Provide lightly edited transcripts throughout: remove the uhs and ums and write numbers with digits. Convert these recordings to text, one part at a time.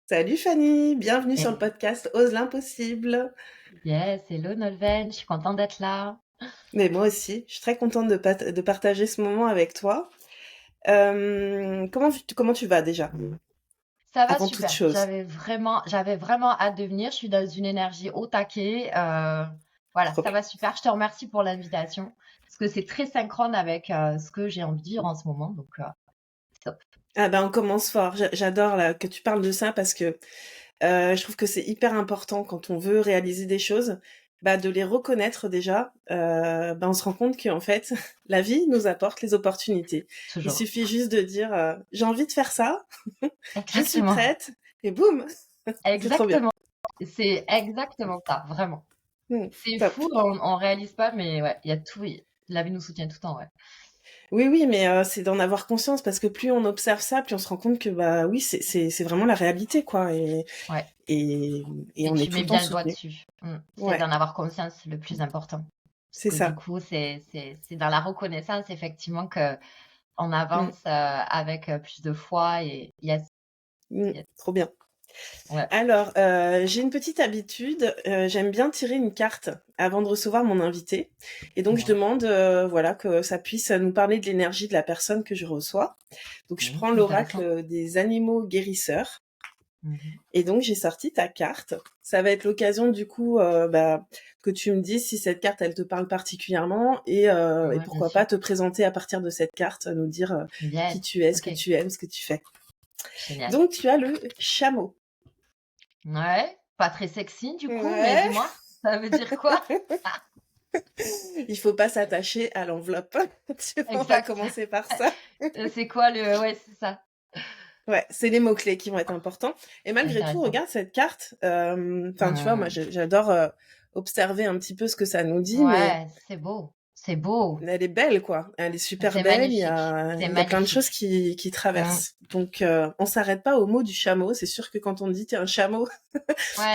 Salut Fanny, bienvenue sur le Et podcast Ose l'impossible. yes, hello Nolven, je suis contente d'être là. Mais moi aussi, je suis très contente de partager ce moment avec toi. Comment tu vas déjà, Ça va avant toute super. chose? J'avais vraiment hâte de venir. Je suis dans une énergie au taquet. Voilà, Trop ça bien. va super. Je te remercie pour l'invitation parce que c'est très synchrone avec ce que j'ai envie de vivre en ce moment. Donc, top. Ah ben on commence fort. J'adore là que tu parles de ça parce que je trouve que c'est hyper important quand on veut réaliser des choses, bah, de les reconnaître déjà. Bah, on se rend compte qu'en fait, la vie nous apporte les opportunités. Il Toujours. suffit juste de dire j'ai envie de faire ça, je suis Exactement. prête et boum, c'est trop bien. Exactement. C'est exactement ça, vraiment. C'est Top. fou, on réalise pas, mais ouais, il y a tout. La vie nous soutient tout le temps, ouais. Oui, oui, mais c'est d'en avoir conscience parce que plus on observe ça, plus on se rend compte que bah oui, c'est vraiment la réalité quoi Ouais. et et Et on est tu tout mets le temps bien le doigt soutenu. dessus. C'est Ouais, d'en avoir conscience le plus important. Parce c'est que du ça. coup, c'est dans la reconnaissance, effectivement, que on Mmh, avance avec plus de foi et yes, yes. trop bien. Ouais. Alors, j'ai une petite habitude, j'aime bien tirer une carte avant de recevoir mon invité et donc je Ouais. demande, voilà, que ça puisse nous parler de l'énergie de la personne que je reçois. Donc je prends Intéressant. l'oracle des animaux guérisseurs. Mhm. Et donc j'ai sorti ta carte. Ça va être l'occasion du coup bah, que tu me dises si cette carte elle te parle particulièrement et Ouais, bien pourquoi sûr. pas te présenter à partir de cette carte, nous dire qui Yes. tu es, ce que Ok. tu aimes, ce que tu fais. Génial. Donc tu as le chameau. Ouais. Pas très sexy du coup, mais Ouais. dis-moi, ça veut dire quoi? Ah, Il faut pas s'attacher à l'enveloppe. On va exact. commencer par ça. C'est quoi le... Ouais, c'est ça. Ouais, c'est les mots-clés qui vont être importants. Et malgré tout, Intéressant. regarde cette carte. Enfin, tu vois, moi, Hmm. j'adore observer un petit peu ce que ça nous dit, mais Ouais, c'est beau. C'est beau. elle est belle, quoi. Elle est super C'est belle. magnifique. C'est Il y a plein de choses magnifique. qui Hmm. traversent. Donc, on s'arrête pas au mot du chameau. C'est sûr que quand on dit t'es un chameau, Ouais,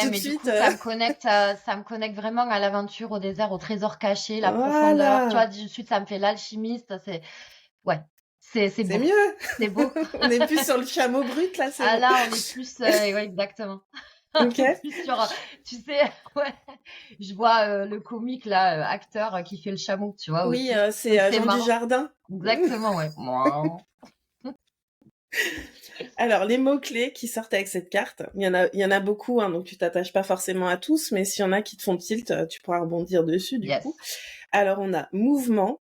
tout de mais du suite, coup, ça me connecte vraiment à l'aventure, au désert, au trésor caché, la profondeur. Tu voilà, vois, de suite, ça me fait l'alchimiste. Ouais, c'est c'est beau. mieux. C'est beau. On est plus sur le chameau brut là, c'est Ah bon. là, on est plus, ouais, exactement. On Ok. est plus sur, tu sais, ouais, je vois le comique là, acteur qui fait le chameau, tu vois Oui, aussi. c'est Donc c'est Jean marrant. Dujardin. Exactement, ouais. Moi. Alors, les mots-clés qui sortent avec cette carte, il y en a beaucoup, hein, donc tu t'attaches pas forcément à tous, mais s'il y en a qui te font tilt, tu pourras rebondir dessus du coup. Yes. Alors, on a mouvement,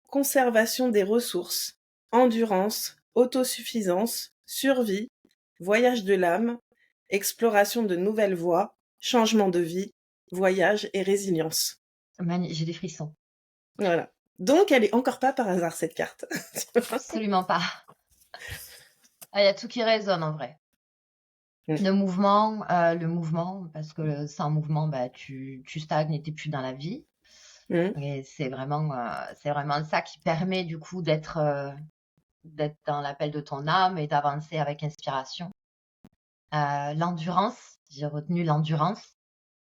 conservation des ressources, endurance, autosuffisance, survie, voyage de l'âme, exploration de nouvelles voies, changement de vie, voyage et résilience. J'ai des frissons. Voilà. Donc, elle est encore pas par hasard, cette carte. Absolument pas. Ah, il y a tout qui résonne en vrai. Mm. Le mouvement, parce que sans mouvement, bah, tu stagnes et t'es plus dans la vie. Mm. Et c'est vraiment ça qui permet du coup d'être dans l'appel de ton âme et d'avancer avec inspiration. L'endurance, j'ai retenu l'endurance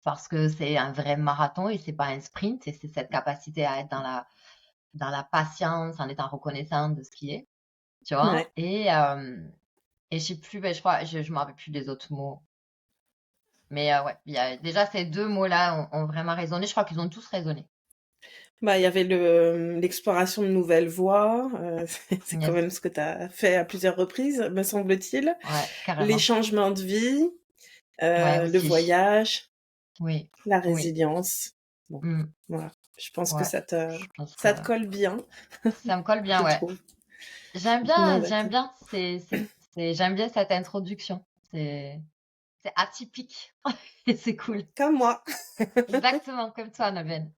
parce que c'est un vrai marathon et c'est pas un sprint et c'est cette capacité à être dans la patience en étant reconnaissant de ce qui est, tu vois. Ouais. Et je sais plus, ben, je crois, je me rappelle plus des autres mots. Mais ouais, déjà ces deux mots-là ont vraiment résonné. Je crois qu'ils ont tous résonné. Bah, il y avait l'exploration de nouvelles voies, c'est quand Yes. même ce que tu as fait à plusieurs reprises, me semble-t-il. Ouais, Les carrément. changements de vie, Ouais, le aussi. voyage, Oui, la oui. résilience. Bon, Mm, voilà. Je pense que ouais, je pense que ça te colle bien, ça me colle je bien, ouais. trouve. Non, J'aime d'accord. bien. J'aime bien cette introduction. C'est atypique et c'est cool. Comme moi. Exactement comme toi, Naben.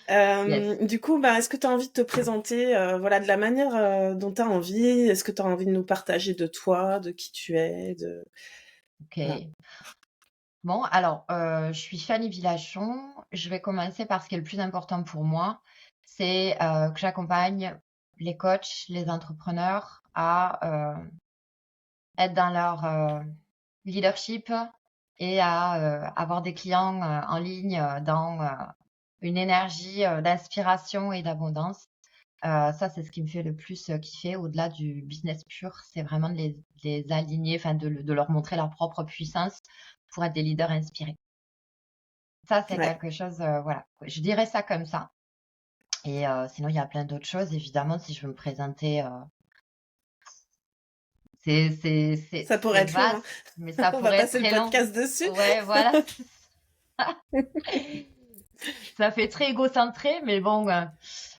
Yes. Du coup, bah, est-ce que tu as envie de te présenter, voilà, de la manière dont tu as envie? Est-ce que tu as envie de nous partager de toi, de qui tu es, de... Voilà. Ok. Bon, alors, je suis Fanny Villachon. Je vais commencer par ce qui est le plus important pour moi. C'est que j'accompagne les coachs, les entrepreneurs à être dans leur leadership et à avoir des clients en ligne dans une énergie d'inspiration et d'abondance. Ça, c'est ce qui me fait le plus kiffer au-delà du business pur. C'est vraiment de les aligner, enfin de leur montrer leur propre puissance pour être des leaders inspirés. Ça, c'est Ouais. quelque chose, voilà. Je dirais ça comme ça. Et sinon, il y a plein d'autres choses. Évidemment, si je veux me présenter, Ça pourrait c'est être long, hein. vaste, mais ça On va pourrait être passer le très long. podcast dessus. Ouais, voilà. Ça fait très égocentré, mais bon,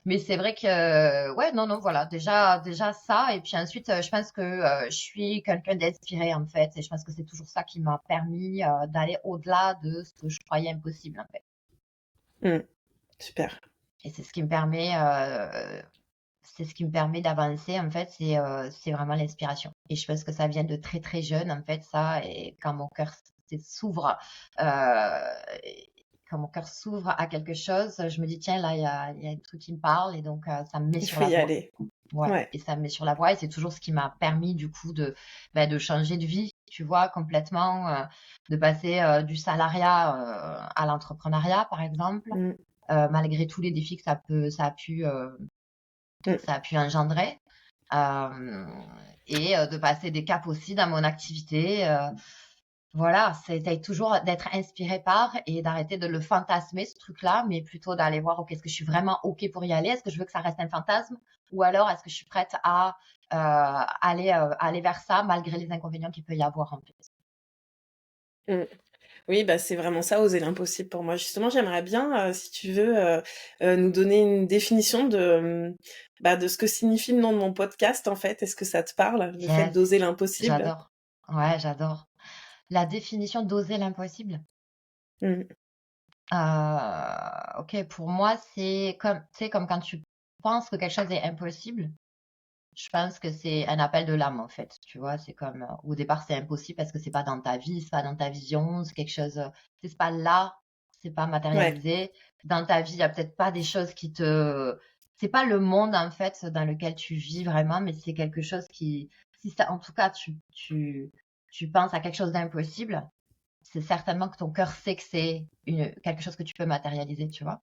mais c'est vrai que, ouais, non, non, voilà, déjà ça. Et puis ensuite, je pense que je suis quelqu'un d'inspiré, en fait. Et je pense que c'est toujours ça qui m'a permis d'aller au-delà de ce que je croyais impossible, en fait. Mmh. Super. Et c'est ce qui me permet d'avancer, en fait, c'est vraiment l'inspiration. Et je pense que ça vient de très, très jeune, en fait, ça. Et quand mon cœur s'ouvre, euh, quand mon cœur s'ouvre à quelque chose, je me dis, tiens, là, il y a un truc qui me parle. Et donc, ça me met Il sur faut la y voie. aller. Ouais. Ouais. Et ça me met sur la voie. Et c'est toujours ce qui m'a permis, du coup, de changer de vie, tu vois, complètement, de passer du salariat à l'entrepreneuriat, par exemple, Mmh. malgré tous les défis que Mmh. ça a pu engendrer. Et de passer des caps aussi dans mon activité. Voilà, c'était toujours d'être inspiré par et d'arrêter de le fantasmer, ce truc-là, mais plutôt d'aller voir, OK, est-ce que je suis vraiment OK pour y aller? Est-ce que je veux que ça reste un fantasme? Ou alors, est-ce que je suis prête à aller vers ça malgré les inconvénients qu'il peut y avoir en fait? Mmh. Oui, bah, c'est vraiment ça, oser l'impossible pour moi. Justement, j'aimerais bien, si tu veux, nous donner une définition de ce que signifie le nom de mon podcast, en fait. Est-ce que ça te parle, le fait Yes, d'oser l'impossible? j'adore. Ouais, j'adore. La définition d'oser l'impossible. Mmh. OK, pour moi, c'est comme, tu sais, comme quand tu penses que quelque chose est impossible. Je pense que c'est un appel de l'âme, en fait, tu vois? C'est comme, au départ, c'est impossible parce que c'est pas dans ta vie, c'est pas dans ta vision, c'est quelque chose, c'est pas là, c'est pas Ouais, matérialisé. Dans ta vie, il y a peut-être pas des choses c'est pas le monde, en fait, dans lequel tu vis vraiment, mais c'est quelque chose qui si ça en tout cas, tu penses à quelque chose d'impossible, c'est certainement que ton cœur sait que c'est quelque chose que tu peux matérialiser, tu vois?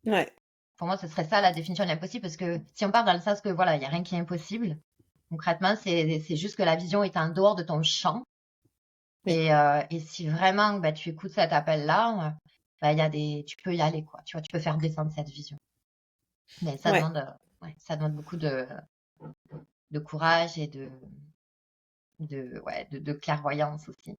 ouais, Pour moi, ce serait ça la définition de l'impossible, parce que si on part dans le sens que voilà, il y a rien qui est impossible, concrètement, c'est juste que la vision est en dehors de ton champ. oui, Et si vraiment bah, tu écoutes cet appel-là, bah, tu peux y aller, quoi. Tu vois, tu peux faire descendre cette vision. Mais ouais. ouais, ça demande beaucoup de courage et ouais, de clairvoyance aussi.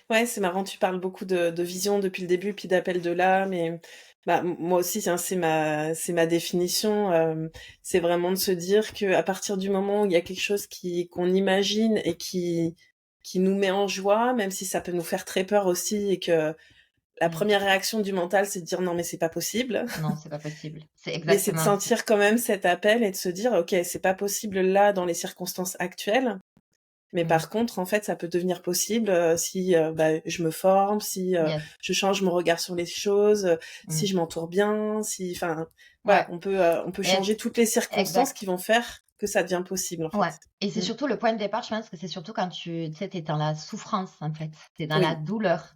Ouais, c'est marrant, tu parles beaucoup de vision depuis le début, puis d'appel de l'âme et bah, moi aussi, hein, c'est ma définition, c'est vraiment de se dire qu'à partir du moment où il y a quelque chose qu'on imagine et qui nous met en joie, même si ça peut nous faire très peur aussi et que la Mm. première réaction du mental, c'est de dire: «Non, mais c'est pas possible». Non, c'est pas possible. C'est Mais c'est de exactement ça. sentir quand même cet appel et de se dire: «OK, c'est pas possible là dans les circonstances actuelles, mais Mm. par contre, en fait, ça peut devenir possible, si, bah, je me forme, si, Yes. je change mon regard sur les choses, si Mm. je m'entoure bien, si enfin, voilà, Ouais. on peut Et changer toutes les circonstances exact. qui vont faire que ça devient possible, en Ouais, fait. et c'est Mmh. surtout le point de départ, je pense que c'est surtout quand tu sais, tu es dans la souffrance, en fait. Tu es dans la Oui. douleur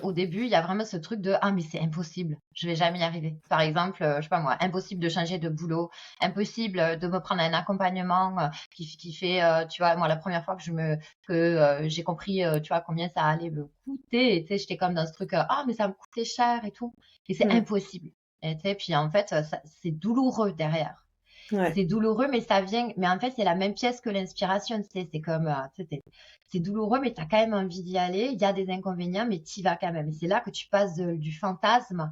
au début, il y a vraiment ce truc de: «Ah mais c'est impossible, je vais jamais y arriver». Par exemple, je sais pas moi, impossible de changer de boulot, impossible, de me prendre un accompagnement, qui fait, tu vois, moi la première fois j'ai compris, tu vois, combien ça allait me coûter et tu sais, j'étais comme dans ce truc, «Ah mais ça va me coûter cher et tout» et c'est Mmh. impossible et tu sais, puis en fait, ça c'est douloureux derrière. Et Ouais. c'est douloureux, mais mais en fait, c'est la même pièce que l'inspiration, tu sais, c'est comme, tu sais, c'est douloureux, mais tu as quand même envie d'y aller. Il y a des inconvénients, mais tu y vas quand même. Et c'est là que tu passes du fantasme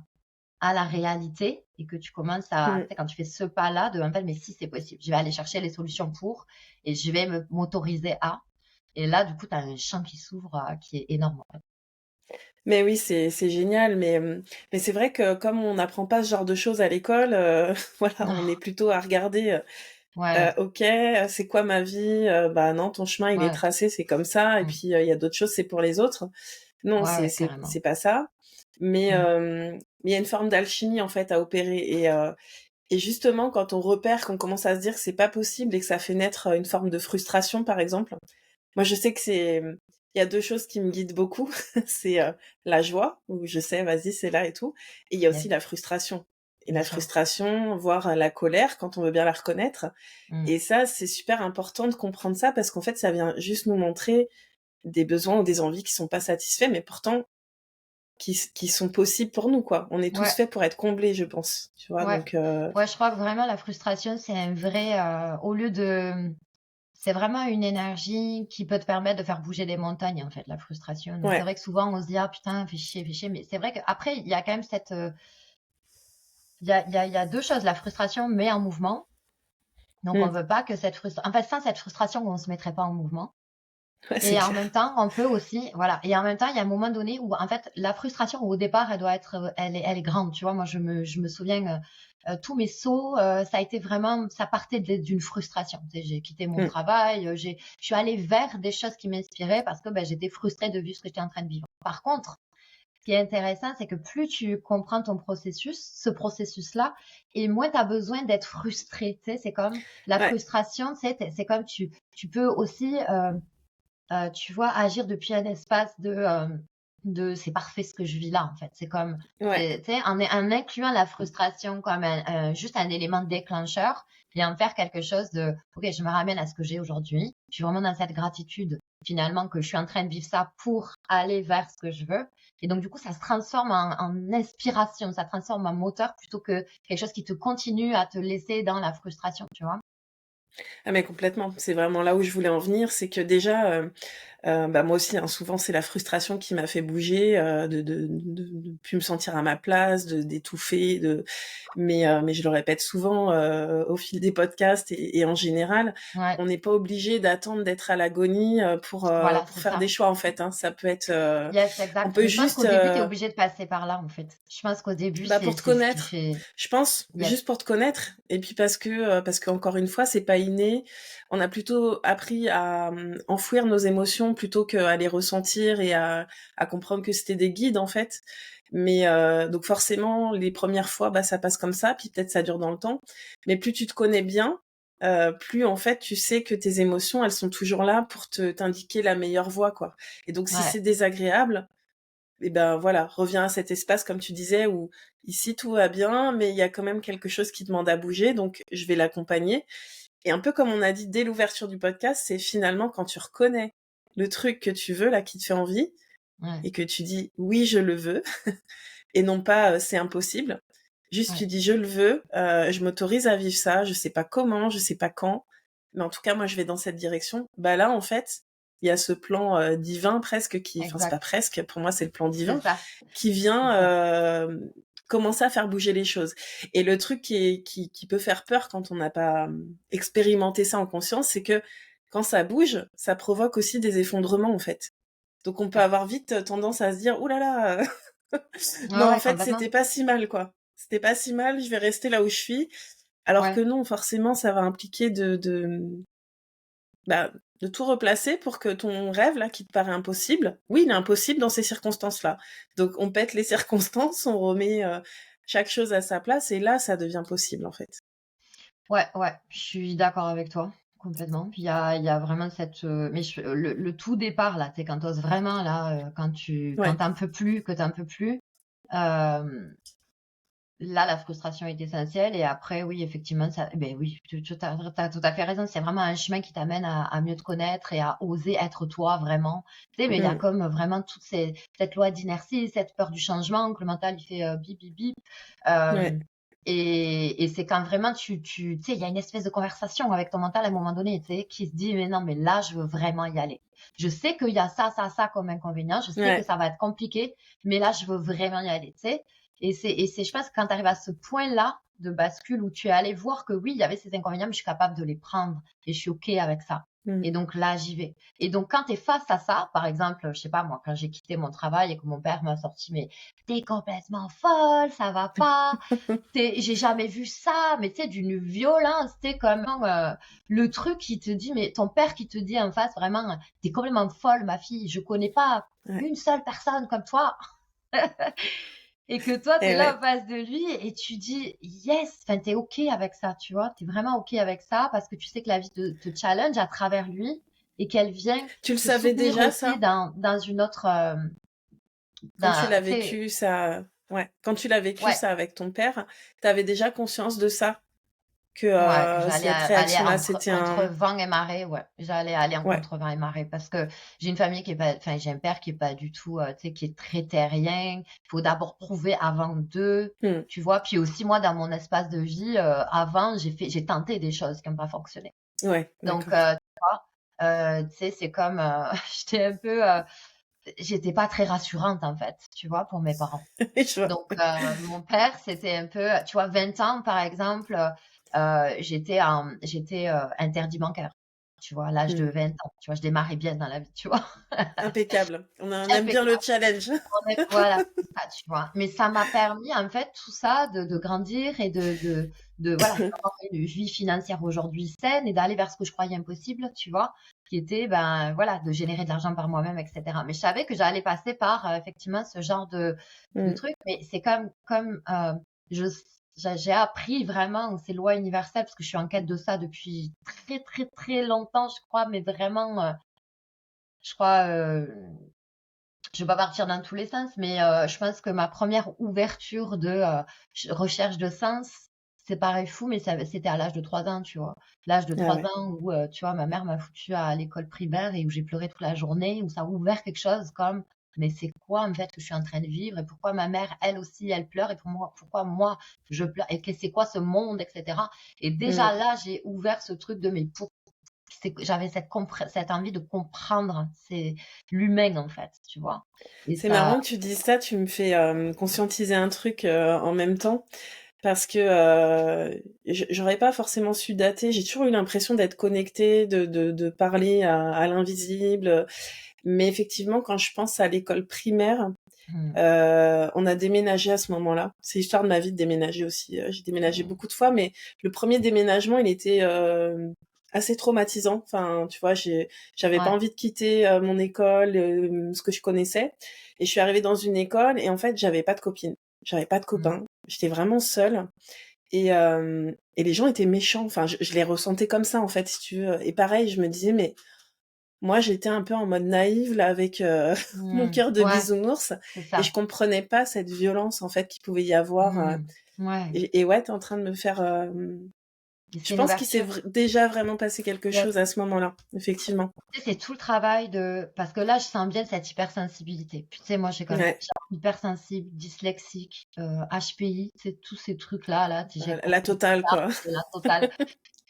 à la réalité et que tu commences Mmh. tu sais, quand tu fais ce pas-là en fait, mais si c'est possible, je vais aller chercher les solutions et je vais m'autoriser à. Et là, du coup, tu as un champ qui s'ouvre, qui est énorme, en fait. Mais oui, c'est génial, mais c'est vrai que comme on n'apprend pas ce genre de choses à l'école, voilà, on est Ah, plutôt à regarder, ouais, OK, c'est quoi ma vie? Bah, non, ton chemin, il est ouais, tracé, c'est comme ça et mmh, puis, il y a d'autres choses, c'est pour les autres. Non, ouais, c'est ouais, c'est carrément. c'est pas ça, mais Mmh, il y a une forme d'alchimie, en fait, à opérer et justement, quand on repère, qu'on commence à se dire que c'est pas possible et que ça fait naître, une forme de frustration, par exemple. Moi, je sais que il y a 2 choses qui me guident beaucoup. C'est, la joie, où je sais, vas-y, c'est là et tout et il y a aussi yes. la frustration. Et bien la sûr. frustration, voire la colère quand on veut bien la reconnaître. Mmh. Et ça, c'est super important de comprendre ça parce qu'en fait, ça vient juste nous montrer des besoins ou des envies qui sont pas satisfaits, mais pourtant qui sont possibles pour nous, quoi. On est tous Ouais, faits pour être comblés, je pense, tu vois? ouais. Donc Ouais, je crois que vraiment la frustration, c'est un vrai, au lieu de c'est vraiment une énergie qui peut te permettre de faire bouger des montagnes, en fait, la frustration. Donc c'est ouais. vrai que souvent on se dit: «Ah putain, fais chier», mais c'est vrai qu'après il y a quand même cette, il y a 2 choses, la frustration met en mouvement, donc on Mmh. veut pas que cette frustration. En fait, sans cette frustration, on se mettrait pas en mouvement. Ouais, c'est Et en clair. même temps, on peut aussi, voilà, et en même temps, il y a un moment donné où en fait la frustration au départ, elle doit être, elle est grande, tu vois? Moi, je me souviens, tous mes sauts, ça a été vraiment, ça partait d'une frustration. Tu sais, j'ai quitté mon Mmh. travail, je suis allée vers des choses qui m'inspiraient parce que, j'étais frustrée de vivre ce que j'étais en train de vivre. Par contre, ce qui est intéressant, c'est que plus tu comprends ton processus, ce processus-là, et moins tu as besoin d'être frustré. Tu sais, c'est comme la Ouais, frustration, tu sais, c'est comme tu peux aussi, tu vois, agir depuis un espace de «c'est parfait ce que je vis là», en fait. C'est comme, ouais. c'est, tu sais, en incluant la frustration comme juste un élément déclencheur et en faire quelque chose de: «OK, je me ramène à ce que j'ai aujourd'hui. Je suis vraiment dans cette gratitude, finalement, que je suis en train de vivre ça pour aller vers ce que je veux», et donc du coup, ça se transforme en inspiration, ça transforme en moteur plutôt que quelque chose qui te continue à te laisser dans la frustration, tu vois? Ah mais complètement, c'est vraiment là où je voulais en venir, c'est que déjà, bah, moi aussi, hein, souvent, c'est la frustration qui m'a fait bouger, de plus me sentir à ma place, d'étouffer, mais je le répète souvent, au fil des podcasts et en général, Ouais, on n'est pas obligé d'attendre d'être à l'agonie, voilà, pour c'est faire des ça. choix, en fait, hein. Ça peut être, Yes, on exact. peut Mais je pense qu'au juste, début, tu es obligé de passer par là, en fait. Je pense qu'au début, bah, c'est pour te c'est ce qui connaître. fait. Je pense, Yes, juste pour te connaître et puis parce qu'encore une fois, c'est pas inné. On a plutôt appris à, enfouir nos émotions plutôt qu'à les ressentir et à comprendre que c'était des guides, en fait. Mais donc forcément, les premières fois, bah, ça passe comme ça, puis peut-être ça dure dans le temps. Mais plus tu te connais bien, plus en fait, tu sais que tes émotions, elles sont toujours là pour te t'indiquer la meilleure voie, quoi. Et donc si ouais, c'est désagréable, et ben voilà, reviens à cet espace comme tu disais où ici tout va bien, mais il y a quand même quelque chose qui demande à bouger, donc je vais l'accompagner. Et un peu comme on a dit dès l'ouverture du podcast, c'est finalement quand tu reconnais le truc que tu veux là qui te fait envie ouais, et que tu dis oui je le veux et non pas c'est impossible. Juste tu ouais, dis je le veux, je m'autorise à vivre ça, je sais pas comment, je sais pas quand, mais en tout cas moi je vais dans cette direction. Bah là en fait, il y a ce plan divin presque qui, enfin c'est pas exact. presque, pour moi c'est le plan C'est divin ça, qui c'est vient ça. commencer à faire bouger les choses. Et le truc qui peut faire peur quand on n'a pas expérimenté ça en conscience, c'est que quand ça bouge, ça provoque aussi des effondrements en fait. Donc on peut Ouais, avoir vite tendance à se dire: «Ouh là là, ouais, non en ouais, fait complètement. c'était pas si mal quoi. C'était pas si mal, je vais rester là où je suis». Alors que Ouais, non, forcément ça va impliquer bah, de tout replacer pour que ton rêve là qui te paraît impossible, oui, il est impossible dans ces circonstances-là. Donc on pète les circonstances, on remet, chaque chose à sa place et là ça devient possible en fait. ouais, ouais, je suis d'accord avec toi, complètement. Puis il y a vraiment cette, mais le tout départ là, tu sais, quand tu oses vraiment là, quand Ouais. tu en peux plus, que tu en peux plus, hem là, la frustration est essentielle et après oui, effectivement, ça, beh, oui, tu as tout à fait raison. C'est vraiment un chemin qui t'amène à mieux te connaître et à oser être toi vraiment. Tu sais, mais il y a Mmh. comme vraiment toute cette loi d'inertie, cette peur du changement que le mental, il fait, bip, bip, bip. Ouais. Hem et c'est quand vraiment tu sais, il y a une espèce de conversation avec ton mental à un moment donné, tu sais, qui se dit: «Mais non, mais là, je veux vraiment y aller. Je sais qu'il y a ça, ça, ça comme inconvénient. Je sais que Ouais. ça va être compliqué, mais là, je veux vraiment y aller», tu sais? Et c'est je pense que quand tu arrives à ce point-là de bascule où tu es allé voir que oui, il y avait ces inconvénients, mais je suis capable de les prendre et je suis OK avec ça. Mmh. Et donc là, j'y vais. Et donc quand tu es face à ça, par exemple, je sais pas moi, quand j'ai quitté mon travail et que mon père m'a sorti: «Mais tu complètement folle, ça va pas, j'ai jamais vu ça», mais tu sais, d'une violence, tu sais, comme, le truc qui te dit, mais ton père qui te dit en face vraiment: «Tu complètement folle ma fille, je connais pas Ouais. une seule personne comme toi». Et que toi, tu es Et là ouais. en face de lui et tu dis: «Yes», enfin, tu es OK avec ça, tu vois? Tu es vraiment OK avec ça parce que tu sais que la vie te challenge à travers lui et qu'elle vient Tu le te savais soutenir déjà aussi ça? dans une autre, Quand tu dans, l'as tu sais, vécu, ça Ouais. Quand tu l'as vécu Ouais, ça avec ton père, tu avais déjà conscience de ça? Que, ouais, j'allais cette aller réaction-là, entre c'était contre un vent et marée, ouais. J'allais aller en ouais. contre vent et marée parce que j'ai une famille qui est pas enfin, j'ai un père qui est pas du tout, tu sais, qui est très terrien. Il faut d'abord prouver avant de, Mmh. tu vois? Puis aussi moi, dans mon espace de vie, avant, j'ai tenté des choses qui ont pas fonctionné. Ouais, Donc, d'accord. tu sais, c'est comme, j'étais un peu, j'étais pas très rassurante, en fait, tu vois, pour mes parents. Je vois. Donc, mon père, c'était un peu, tu vois, 20 ans, par exemple, j'étais, interdit bancaire, tu vois, à l'âge de Mmh. 20 ans. Tu vois, je démarrais bien dans la vie, tu vois? Impeccable. On aime bien le Impeccable. challenge. Voilà, c'est ça, tu vois? Mais ça m'a permis, en fait, tout ça, de grandir et de voilà, d'avoir une vie financière aujourd'hui saine et d'aller vers ce que je croyais impossible, tu vois? Qui était, ben, voilà, de générer de l'argent par moi-même et cetera. Mais je savais que j'allais passer par, effectivement ce genre de Mmh. trucs. Mais c'est comme, je j'ai appris vraiment ces lois universelles parce que je suis en quête de ça depuis très, très, très longtemps, je crois, mais vraiment, je crois, je vais pas partir dans tous les sens, mais je pense que ma première ouverture de, recherche de sens, c'est paraît fou, mais c'était à l'âge de 3 ans, tu vois? L'âge de Ah 3 ouais. ans où, tu vois, ma mère m'a foutue à l'école primaire et où j'ai pleuré toute la journée, où ça a ouvert quelque chose comme: «Mais c'est quoi, en fait, que je suis en train de vivre et pourquoi ma mère, elle aussi, elle pleure et pour moi pourquoi moi, je pleure et que c'est quoi ce monde?» et cetera. Et Mmh. déjà là, j'ai ouvert ce truc de: «Mais c'est que j'avais cette envie de comprendre, c'est l'humain, en fait, tu vois? Et C'est ça marrant que tu dises ça, tu me fais, conscientiser un truc, en même temps parce que, j'aurais pas forcément su dater. J'ai toujours eu l'impression d'être connectée, de parler à l'invisible, mais effectivement, quand je pense à l'école primaire, mmh, on a déménagé à ce moment-là. C'est l'histoire de ma vie de déménager aussi, j'ai déménagé mmh, beaucoup de fois, mais le premier déménagement, il était, assez traumatisant. Enfin, tu vois, j'avais pas ouais, envie de quitter, mon école, ce que je connaissais et je suis arrivée dans une école et en fait, j'avais pas de copine, j'avais pas de mmh, copains. J'étais vraiment seule et les gens étaient méchants. Enfin, je les ressentais comme ça, en fait, si tu veux et pareil, je me disais: «Mais moi, j'étais un peu en mode naïve là avec, mon mmh, cœur de ouais, bisounours c'est et je ça. comprenais pas cette violence en fait qu'il pouvait y avoir, Mmh, ouais, et ouais, tu es en train de me faire, et je c'est une pense qu'il s'est ouverture. déjà vraiment passé quelque Yes. chose à ce moment-là, effectivement. Tu sais, c'est tout le travail de parce que là, je sens bien cette hypersensibilité. Puis tu sais, moi, j'ai comme Ouais, genre hypersensible, dyslexique, HPI, c'est tous ces trucs-là, là, j'ai la compris plus totale tard, quoi. c'est la totale.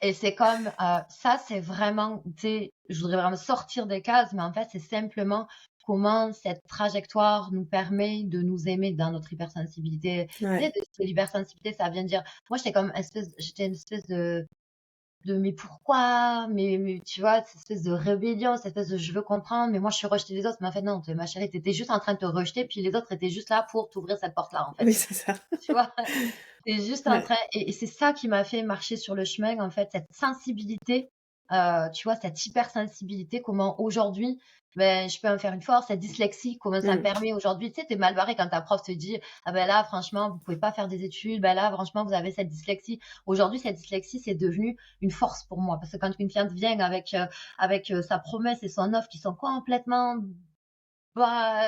Et c'est comme, ça, c'est vraiment, tu sais, je voudrais vraiment sortir des cases, mais en fait, c'est simplement comment cette trajectoire nous permet de nous aimer dans notre hypersensibilité. Tu sais, Ouais. de l'hypersensibilité, ça vient dire moi, j'étais une espèce de «Mais pourquoi?» mais tu vois, cette espèce de rébellion, cette espèce de «Je veux comprendre, mais moi, je suis rejetée des autres». Mais en fait, non, ma chérie, tu étais juste en train de te rejeter, puis les autres étaient juste là pour t'ouvrir cette porte-là, en fait. Oui, c'est ça. Tu vois? Tu juste en Ouais. train et c'est ça qui m'a fait marcher sur le chemin, en fait, cette sensibilité, tu vois, cette hypersensibilité, comment aujourd'hui, ben, je peux en faire une force, cette dyslexie, comment ça me Mmh. permet aujourd'hui tu sais, tu es mal barré quand ta prof te dit: «Ah ben là, franchement, vous pouvez pas faire des études, ben là, franchement, vous avez cette dyslexie». Aujourd'hui, cette dyslexie, c'est devenu une force pour moi parce que quand une cliente vient avec sa promesse et son offre qui sont complètement bah,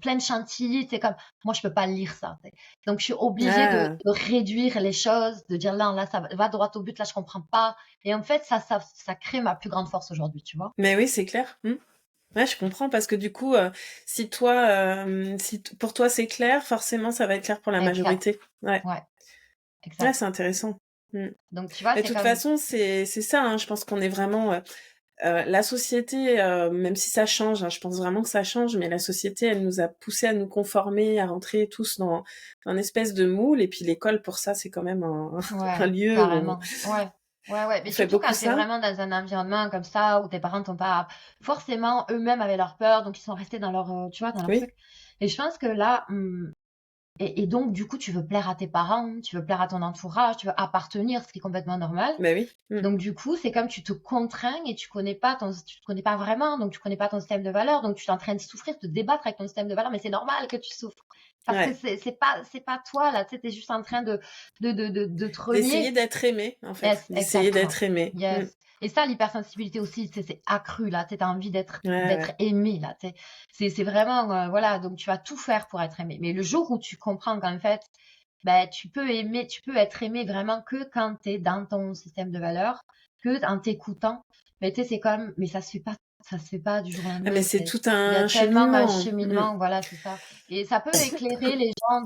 plein de chantilly, c'est comme moi je peux pas lire ça, tu sais. Donc je suis obligée de Ah! réduire les choses, de dire: «Non, là ça va droit au but, là je comprends pas» et en fait ça crée ma plus grande force aujourd'hui, tu vois? Mais oui, c'est clair. Mmh. Ouais, je comprends parce que du coup, si toi, si t pour toi c'est clair, forcément ça va être clair pour la Exact, majorité. Ouais. ouais, Ouais, exact. c'est intéressant. Mmh. Donc tu vois, Mais de c'est toute comme façon, c'est ça, hein, je pense qu'on est vraiment, la société, même si ça change, hein, je pense vraiment que ça change, mais la société, elle nous a poussés à nous conformer, à rentrer tous dans un espèce de moule et puis l'école pour ça, c'est quand même un un ouais, lieu où carrément. Ouais. Ouais, ouais, mais on fait surtout beaucoup quand tu es ça. vraiment dans un environnement comme ça où tes parents t'ont pas forcément eux-mêmes avaient leur peur, donc ils sont restés dans leur, tu vois, dans leur Oui, truc et je pense que là, et donc du coup, tu veux plaire à tes parents, tu veux plaire à ton entourage, tu veux appartenir, ce qui est complètement normal. bah, oui. Mmh. Donc du coup, c'est comme tu te contrains et tu te connais pas vraiment, donc tu connais pas ton système de valeurs, donc tu es en train de souffrir, de te débattre avec ton système de valeurs, mais c'est normal que tu souffres. Parce que Ouais. c'est pas toi, là, tu sais, t'es juste en train de te D'essayer renier. d'être aimé, en fait. Yes, D'essayer exactement. d'être aimé. Yes. Et ça, l'hypersensibilité aussi, tu sais, c'est accru, là. Tu sais, t'as envie d'être, Ouais, d'être ouais. aimé, là. Tu sais. C'est vraiment, voilà. Donc, tu vas tout faire pour être aimé. Mais le jour où tu comprends qu'en fait, ben, tu peux être aimé vraiment que quand tu es dans ton système de valeurs, que en t'écoutant. Mais tu sais, c'est comme, mais ça se fait pas du jour au Ah, mais lendemain. c'est tout Il y a un tellement un cheminement. cheminement, voilà, c'est ça. Et ça peut éclairer les gens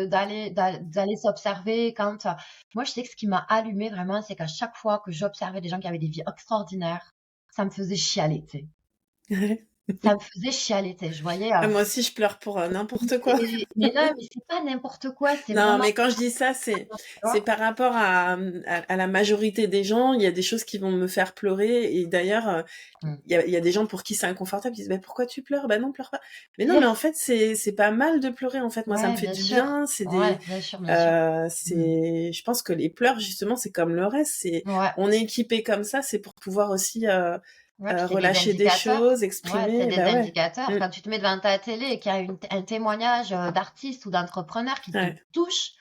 d'aller s'observer quand, moi, je sais que ce qui m'a allumé vraiment, c'est qu'à chaque fois que j'observais des gens qui avaient des vies extraordinaires, ça me faisait chialer, tu sais. Ça me faisait chialer, tu sais. Je voyais, Ah, moi aussi, je pleure pour n'importe quoi. mais non, mais c'est pas n'importe quoi, c'est Non, vraiment, mais quand je dis ça, tu c'est vois. par rapport à la majorité des gens. Il y a des choses qui vont me faire pleurer. Et d'ailleurs, Mm. il y a des gens pour qui c'est inconfortable. Ils disent, bah, pourquoi tu pleures? Bah non, pleure pas. Mais non, mais en Yes. fait, c'est pas mal de pleurer. En fait, moi, ça me Ouais, fait bien du sûr. bien. Ouais, bien sûr, bien sûr. Mm. Je pense que les pleurs, justement, c'est comme le reste. Ouais. On est équipé comme ça, c'est pour pouvoir aussi Ouais, puis c'est des relâcher des choses, indicateurs. Ouais, c'est exprimer. des Bah ouais. indicateurs. Mm. Quand tu te mets devant ta télé et qu'il y a un témoignage d'artiste ou d'entrepreneur qui te Ouais, touche,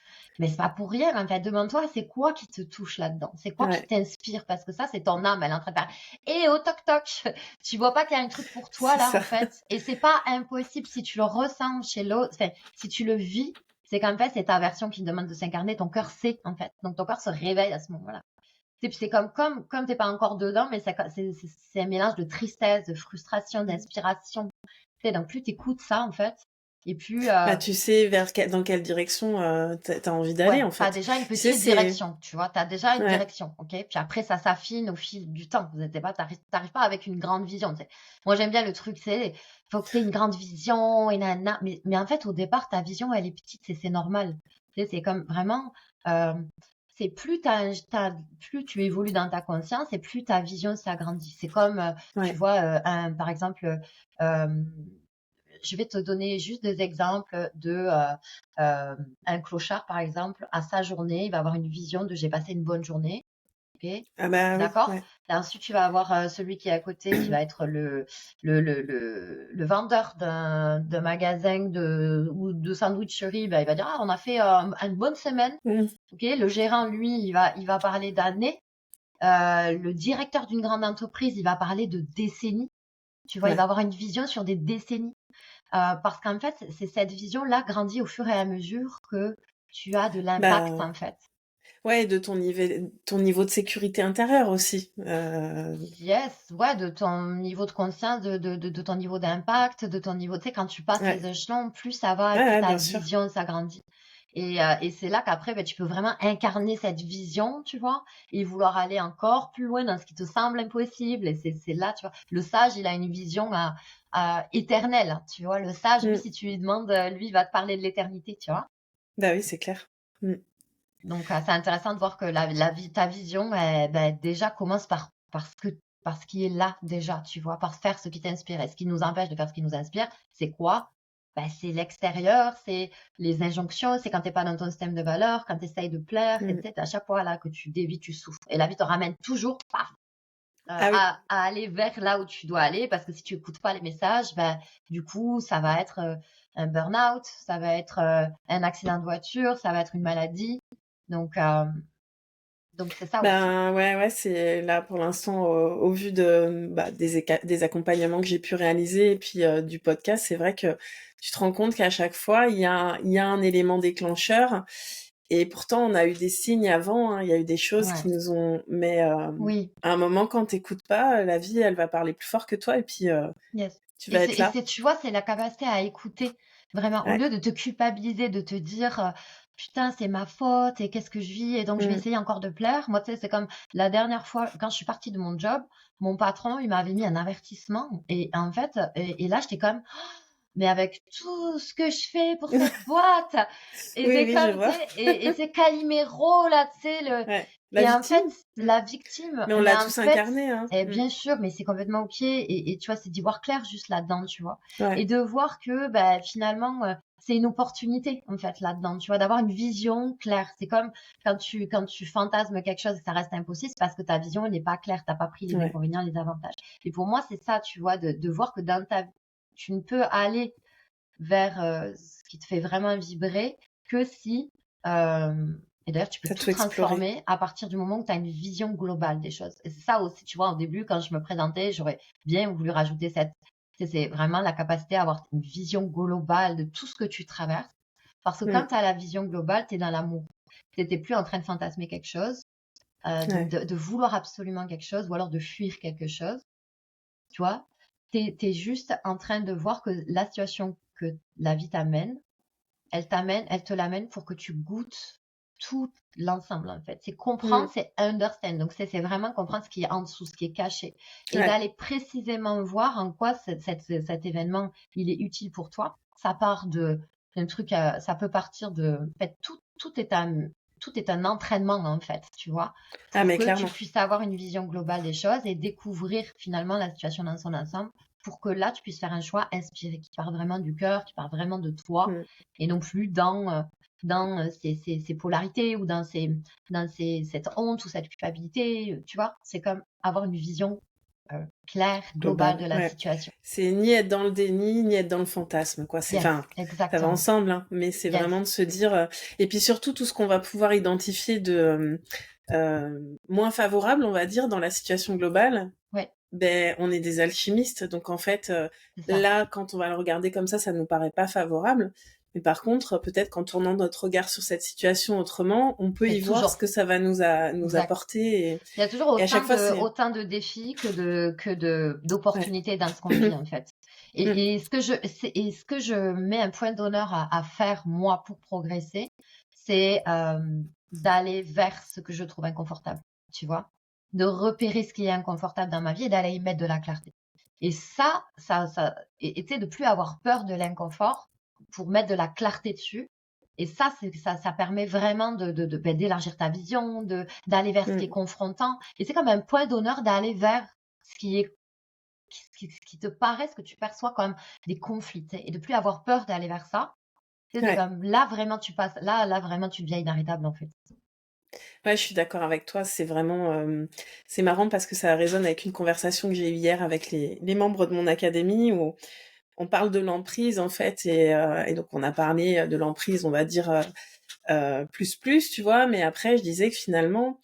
mais c'est pas pour rien. En fait, demande-toi, c'est quoi qui te touche là-dedans? C'est quoi qui ouais, t'inspire? Parce que ça, c'est ton âme, elle est en train de faire. Et au toc toc, tu vois pas qu'il y a un truc pour toi c'est là, ça. en fait. Et c'est pas impossible si tu le ressens chez l'autre. Enfin, si tu le vis, c'est qu'en fait, c'est ta version qui te demande de s'incarner. Ton cœur sait, en fait. Donc ton cœur se réveille à ce moment-là. Tu sais, puis c'est comme t'es pas encore dedans, mais c'est un mélange de tristesse, de frustration, d'inspiration. Tu sais, donc plus t'écoutes ça, en fait, et plus, Bah, tu sais dans quelle direction t'as envie d'aller, ouais, en t'as fait. déjà une Tu sais, petite direction, tu vois, t'as déjà une Ouais, direction, ok? Puis après, ça s'affine au fil du temps. Vous n'êtes pas, t'arrives pas avec une grande vision, tu sais. Moi, j'aime bien le truc, c'est, faut que t'aies une grande vision, et nanana. Mais en fait, au départ, ta vision, elle est petite, c'est normal. Tu sais, c'est comme vraiment, euh, c'est plus tu évolues dans ta conscience et plus ta vision s'agrandit. C'est comme, tu ouais. vois, par exemple, euh, je vais te donner juste des exemples un clochard, par exemple, à sa journée, il va avoir une vision de j'ai passé une bonne journée. Ok, Ah bah oui, d'accord? ouais. Et ensuite, tu vas avoir celui qui est à côté, qui va être le vendeur d'un magasin ou de sandwicherie. Ben, il va dire, ah, on a fait une bonne semaine. Mm. Ok, le gérant, lui, il va parler d'années. Le directeur d'une grande entreprise, il va parler de décennies. Tu vois, il va Ouais. avoir une vision sur des décennies. Parce qu'en fait, c'est cette vision-là grandit au fur et à mesure que tu as de l'impact, Bah en fait. ouais, de ton niveau de sécurité intérieure aussi. Yes, ouais, de ton niveau de conscience, de ton niveau d'impact, de ton niveau, tu sais, quand tu passes les Ouais, échelons, plus ça va et ouais, plus ouais, ta bien sûr. vision s'agrandit. Et c'est là qu'après, ben, tu peux vraiment incarner cette vision, tu vois, et vouloir aller encore plus loin dans ce qui te semble impossible. Et c'est là, tu vois, le sage, il a une vision éternelle, tu vois. Le sage, lui, Mm. si tu lui demandes, lui, il va te parler de l'éternité, tu vois. Bah oui, c'est clair. Mm. Donc, c'est intéressant de voir que ta vision, ben, déjà commence par ce qui est là déjà, tu vois, par faire ce qui t'inspire. Et ce qui nous empêche de faire ce qui nous inspire, c'est quoi? Ben, c'est l'extérieur, c'est les injonctions, c'est quand t'es pas dans ton système de valeurs, quand tu essayes de plaire, et Mm. tu sais, à chaque fois là que tu dévis, tu souffres. Et la vie te ramène toujours, paf, Ah oui. à aller vers là où tu dois aller, parce que si tu écoutes pas les messages, ben, du coup, ça va être un burn-out, ça va être un accident de voiture, ça va être une maladie. Donc, euh, donc c'est ça aussi. Ben ouais, ouais, c'est là pour l'instant au vu de des accompagnements que j'ai pu réaliser et puis du podcast, c'est vrai que tu te rends compte qu'à chaque fois il y a un élément déclencheur et pourtant on a eu des signes avant, hein, il y a eu des choses Ouais. qui nous ont mais Oui. à un moment quand t'écoutes pas, la vie elle va parler plus fort que toi et puis Yes. tu Et vas c'est, être et là. c'est, tu vois, c'est la capacité à écouter vraiment, au Ouais. lieu de te culpabiliser, de te dire, putain, c'est ma faute et qu'est-ce que je vis et donc je vais Mm. essayer encore de plaire. Moi, tu sais, c'est comme la dernière fois, quand je suis partie de mon job, mon patron, il m'avait mis un avertissement et en fait, et là, j'étais comme, mais avec tout ce que je fais pour cette boîte. Et Oui, c'est oui, je comme, tu vois. sais, et c'est Calimero, là, tu sais, Ouais. La et en victime. fait, Mm. la victime, Mais on mais l'a en tous fait, incarné, hein. Mm. bien sûr, mais c'est complètement ok. Et tu vois, c'est d'y voir clair juste là-dedans, tu vois. Et Ouais. de voir que, bah, finalement, c'est une opportunité, en fait, là-dedans, tu vois, d'avoir une vision claire. C'est comme quand tu fantasmes quelque chose et que ça reste impossible, c'est parce que ta vision, elle n'est pas claire, t'as pas pris les Ouais. inconvénients, les avantages. Et pour moi, c'est ça, tu vois, de voir que dans ta vie, tu ne peux aller vers ce qui te fait vraiment vibrer que si, et d'ailleurs, tu peux T'as tout tout exploré. transformer à partir du moment où tu as une vision globale des choses. Et c'est ça aussi, tu vois, au début, quand je me présentais, j'aurais bien voulu rajouter c'est vraiment la capacité à avoir une vision globale de tout ce que tu traverses. Parce que quand Mm. tu as la vision globale, tu es dans l'amour. Tu n'es plus en train de fantasmer quelque chose, Ouais. de vouloir absolument quelque chose ou alors de fuir quelque chose. Tu vois, tu es juste en train de voir que la situation que la vie t'amène, elle te l'amène pour que tu goûtes tout l'ensemble, en fait. C'est comprendre, Mm. c'est understand. Donc, c'est vraiment comprendre ce qui est en dessous, ce qui est caché. Et Ouais. d'aller précisément voir en quoi cet événement, il est utile pour toi. Ça part d'un truc, ça peut partir en fait, tout est un entraînement, en fait, tu vois, Ah, pour mais que tu clairement. puisses avoir une vision globale des choses et découvrir finalement la situation dans son ensemble pour que là, tu puisses faire un choix inspiré, qui part vraiment du cœur, qui part vraiment de toi Mm. et non plus dans ces polarités ou dans cette honte ou cette culpabilité. Tu vois, c'est comme avoir une vision claire, globale Global. de la Ouais. situation. C'est ni être dans le déni, ni être dans le fantasme, quoi. C'est, Yes, enfin, ça va exactement. ensemble, hein, mais c'est Yes, vraiment de se dire, et puis surtout tout ce qu'on va pouvoir identifier de moins favorable, on va dire, dans la situation globale. ouais, Ben, on est des alchimistes, donc en fait, c'est ça. là, quand on va le regarder comme ça nous paraît pas favorable. Mais par contre, peut-être qu'en tournant notre regard sur cette situation autrement, on peut y C'est voir ce toujours que ça va nous exact. apporter. Il y a toujours Et à chaque fois, c'est... autant de défis que Ouais. d'opportunités dans ce qu'on vit, en fait. Mm. Et ce que je mets un point d'honneur à faire, moi, pour progresser, c'est d'aller vers ce que je trouve inconfortable, tu vois, de repérer ce qui est inconfortable dans ma vie et d'aller y mettre de la clarté. Et et tu sais, de plus avoir peur de l'inconfort pour mettre de la clarté dessus. Et ça permet vraiment d'élargir ta vision, d'aller vers ce qui est Mm. confrontant. Et c'est comme un point d'honneur d'aller vers ce qui est, ce qui te paraît, ce que tu perçois comme des conflits, tu sais, et de plus avoir peur d'aller vers ça. Tu sais, c'est Ouais. comme là vraiment tu passes, là vraiment tu deviens inarrêtable en fait. Ouais, je suis d'accord avec toi. C'est vraiment, c'est marrant parce que ça résonne avec une conversation que j'ai eue hier avec les membres de mon académie où on parle de l'emprise en fait et donc on a parlé de l'emprise, on va dire plus, tu vois. Mais après, je disais que finalement,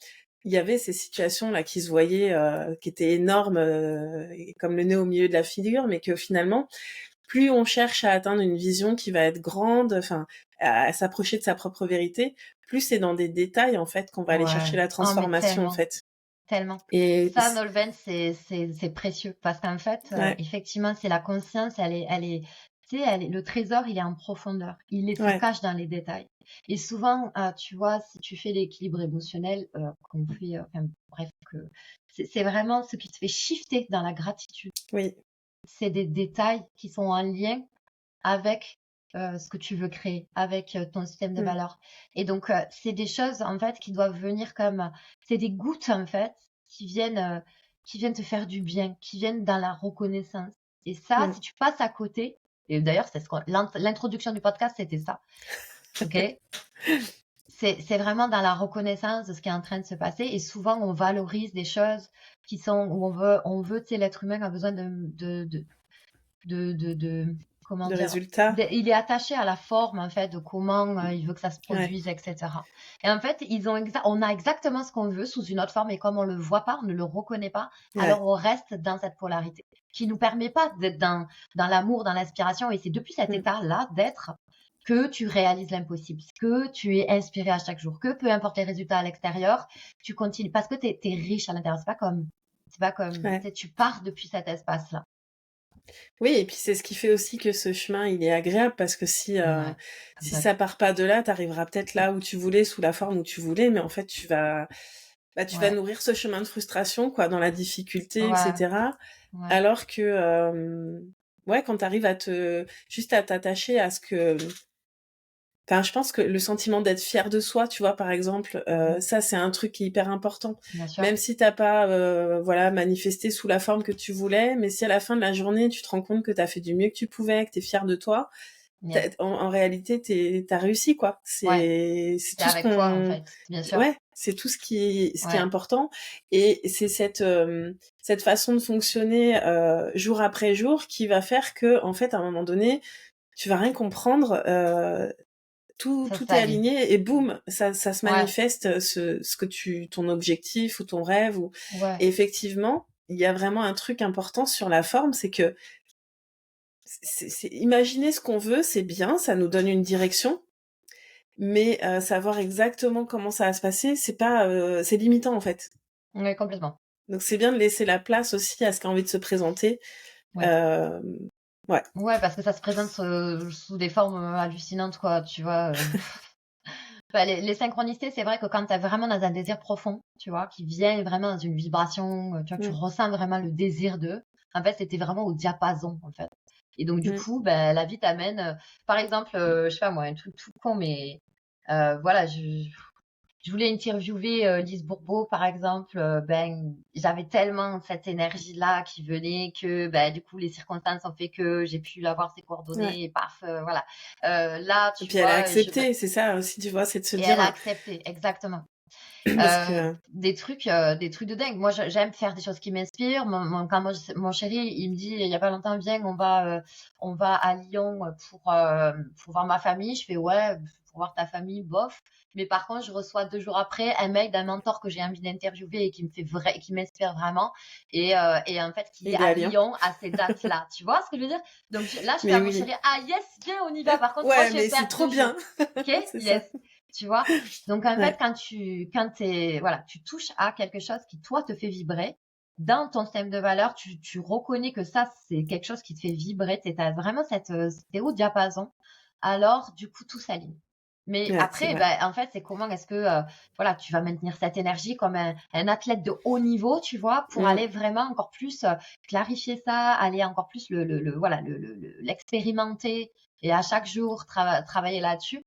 il y avait ces situations là qui se voyaient, qui étaient énormes, et comme le nez au milieu de la figure, mais que finalement, plus on cherche à atteindre une vision qui va être grande, enfin, à s'approcher de sa propre vérité, plus c'est dans des détails en fait qu'on va aller Ouais. chercher la Oh mais transformation en tellement, fait. tellement. Et Ça, Nolwenn, c'est précieux parce qu'en fait, ouais, effectivement, c'est la conscience, tu sais, le trésor, il est en profondeur. Se ouais, cache dans les détails. Et souvent, tu vois, si tu fais l'équilibre émotionnel, qu'on fait, enfin, bref, c'est vraiment ce qui te fait shifter dans la gratitude. oui, C'est des détails qui sont en lien avec ce que tu veux créer, avec ton système de mm, valeurs. Et donc, c'est des choses, en fait, qui doivent venir comme, c'est des gouttes, en fait, qui viennent te faire du bien, qui viennent dans la reconnaissance. Et ça, mm. si tu passes à côté, et d'ailleurs, l'introduction du podcast, c'était ça, ok? C'est vraiment dans la reconnaissance de ce qui est en train de se passer. Et souvent, on valorise des choses qui sont où tu sais, l'être humain a besoin de comment De dire, résultats, il est attaché à la forme en fait de comment il veut que ça se ouais, produise, etc. Et en fait, on a exactement ce qu'on veut sous une autre forme et comme on le voit pas, on ne le reconnaît pas, alors ouais, on reste dans cette polarité qui nous permet pas d'être dans l'amour, dans l'inspiration. Et c'est depuis cet mm, état-là d'être que tu réalises l'impossible, que tu es inspiré à chaque jour, que peu importe les résultats à l'extérieur, tu continues parce que tu es riche à l'intérieur. C'est pas comme, ouais. tu pars depuis cet espace-là. Oui, et puis c'est ce qui fait aussi que ce chemin, il est agréable parce que Ouais, si ça part pas de là, t'arriveras peut-être là où tu voulais, sous la forme où tu voulais, mais en fait, tu vas ouais, nourrir ce chemin de frustration, quoi, dans la difficulté, ouais, etc. ouais, Alors que, ouais, quand t'arrives juste à t'attacher à ce que, enfin, je pense que le sentiment d'être fier de soi, tu vois, par exemple, mmh, ça, c'est un truc qui est hyper important. bien sûr. Même si t'as pas, voilà, manifesté sous la forme que tu voulais, mais si à la fin de la journée, tu te rends compte que t'as fait du mieux que tu pouvais, que t'es fier de toi, Yes. en réalité, t'as réussi, quoi. Ouais, C'est c'est tout ce avec toi en qu'on, fait, bien sûr. ouais, c'est tout ce qui est Ouais, important. Et c'est cette façon de fonctionner, jour après jour qui va faire que, en fait, à un moment donné, tu vas rien comprendre. Ça Tout est s'aligne. aligné et boum, ça se Ouais, manifeste, ce que ton objectif ou ton rêve ou ouais, et effectivement, il y a vraiment un truc important sur la forme, c'est que imaginer ce qu'on veut, c'est bien, ça nous donne une direction, mais savoir exactement comment ça va se passer, c'est pas, c'est limitant en fait. ouais, complètement. Donc c'est bien de laisser la place aussi à ce qui a envie de se présenter. Ouais. Hem, ouais. Ouais, parce que ça se présente sous des formes hallucinantes, quoi, tu vois. Bah, les synchronicités, c'est vrai que quand tu es vraiment dans un désir profond, tu vois, qui vient vraiment dans une vibration, tu vois, tu Mmh. ressens vraiment le désir d'eux. En fait, c'était vraiment au diapason, en fait. Et donc, du Mmh. coup, ben, la vie t'amène, par exemple, je sais pas moi, un truc tout con, mais voilà, je voulais interviewer Lise Bourbeau, par exemple. Ben, j'avais tellement cette énergie-là qui venait que, ben, du coup, les circonstances ont fait que j'ai pu avoir ses Ouais. coordonnées et paf, voilà. Là, Et tu puis elle a vois, accepté, c'est ça aussi, tu vois? C'est de se et elle dire, a accepté, exactement. parce que Des trucs de dingue. Moi, j'aime faire des choses qui m'inspirent. Quand mon chéri, il me dit, il y a pas longtemps, viens, on va à Lyon pour voir ma famille. Je fais, ouais, pour voir ta famille, bof. Mais par contre, je reçois 2 jours après un mail d'un mentor que j'ai envie d'interviewer et qui m'inspire vraiment. Et en fait, qui est il est à à Lyon. Lyon à ces dates-là. Tu vois ce que je veux dire? Donc, là, je fais Mais à mon oui. chéri, ah yes, viens, on y va. Par contre, moi, Ouais, je vais mais c'est faire trop 2 jours. bien. OK? C'est ça. Yes. Tu vois? Donc en fait, Ouais. quand voilà, tu touches à quelque chose qui toi te fait vibrer, dans ton système de valeurs, tu reconnais que ça, c'est quelque chose qui te fait vibrer, tu as vraiment cet haut diapason, alors du coup tout s'aligne. Mais Ouais, c'est après, vrai. ben, en fait, c'est comment est-ce que voilà, tu vas maintenir cette énergie comme un athlète de haut niveau, tu vois, pour Mmh. aller vraiment encore plus clarifier ça, aller encore plus voilà, l'expérimenter et à chaque jour travailler là-dessus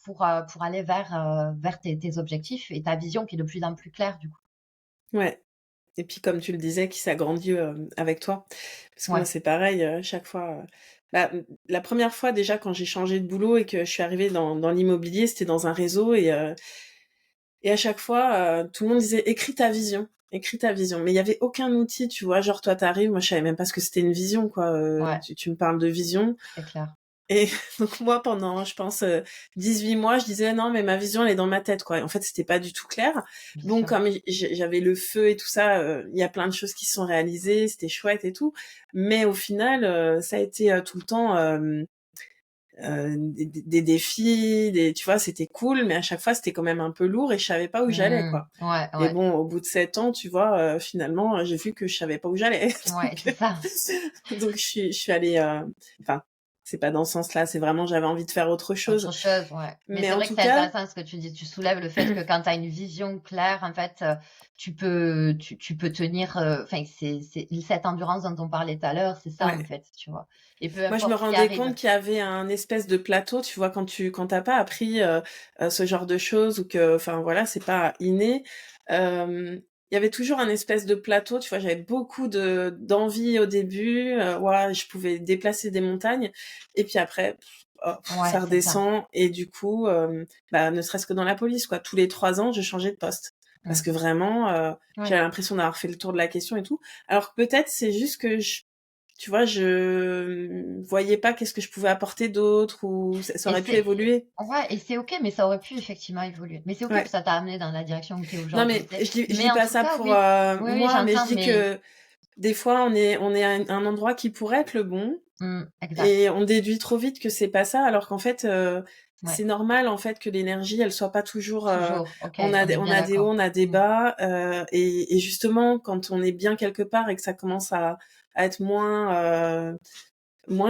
pour aller vers tes objectifs et ta vision qui est de plus en plus claire, du coup. Ouais. Et puis comme tu le disais, qui s'agrandit, avec toi. Parce que moi, Ouais. c'est pareil, chaque fois, la première fois déjà quand j'ai changé de boulot et que je suis arrivée dans l'immobilier, c'était dans un réseau et à chaque fois, tout le monde disait: «Écris ta vision, écris ta vision». Mais il y avait aucun outil, tu vois? Genre toi, tu arrives, moi je savais même pas ce que c'était une vision, quoi, Ouais, tu me parles de vision. c'est clair. Et donc moi, pendant, je pense, 18 mois, je disais: «Non, mais ma vision, elle est dans ma tête», quoi. Et en fait, c'était pas du tout clair. Bien Bon, sûr. comme j'avais le feu et tout ça, il y a plein de choses qui se sont réalisées, c'était chouette et tout. Mais au final, ça a été, tout le temps, des défis, tu vois? C'était cool, mais à chaque fois, c'était quand même un peu lourd et je savais pas où j'allais, Mmh. quoi. Ouais, Et ouais. bon, au bout de 7 ans, tu vois, finalement, j'ai vu que je savais pas où j'allais. Ouais, Donc c'est ça. donc je suis allée, enfin, c'est pas dans ce sens-là, c'est vraiment j'avais envie de faire autre Autre chose. chose, ouais. Mais Mais c'est en vrai que tout c'est cas, intéressant ce que tu dis. Tu soulèves le fait que quand tu as une vision claire, en fait, tu peux tenir, enfin, c'est cette endurance dont on parlait tout à l'heure, c'est ça, en ouais. fait, tu vois? Et peu Moi, je me importe ce qui rendais arrive. compte qu'il y avait un espèce de plateau, tu vois, quand t'as pas appris ce genre de choses ou que, enfin voilà, c'est pas inné. Il y avait toujours un espèce de plateau, tu vois. J'avais beaucoup de d'envie au début, ouais, je pouvais déplacer des montagnes, et puis après, Ouais, ça c'est ça. redescend et du coup, ne serait-ce que dans la police, quoi. Tous les 3 ans, je changeais de poste parce Mmh. que vraiment, Ouais. j'avais l'impression d'avoir fait le tour de la question et tout. Alors que peut-être c'est juste que tu vois, je voyais pas qu'est-ce que je pouvais apporter d'autre ou ça Et aurait pu c'est évoluer. Ouais, et c'est OK, mais ça aurait pu effectivement évoluer. Mais c'est OK que Ouais. ça t'a amené dans la direction où tu es Non, aujourd'hui, mais tu sais? je Mais dis en pas tout ça cas, pour, oui. Oui, oui, moi, mais je j'entends, dis mais que des fois on est à un endroit qui pourrait être le bon exact. et on déduit trop vite que c'est pas ça alors qu'en fait, Ouais, c'est normal en fait que l'énergie elle soit pas toujours, toujours. OK, on est on bien a des hauts, d'accord. on a des Mmh. bas, et justement quand on est bien quelque part et que ça commence à être moins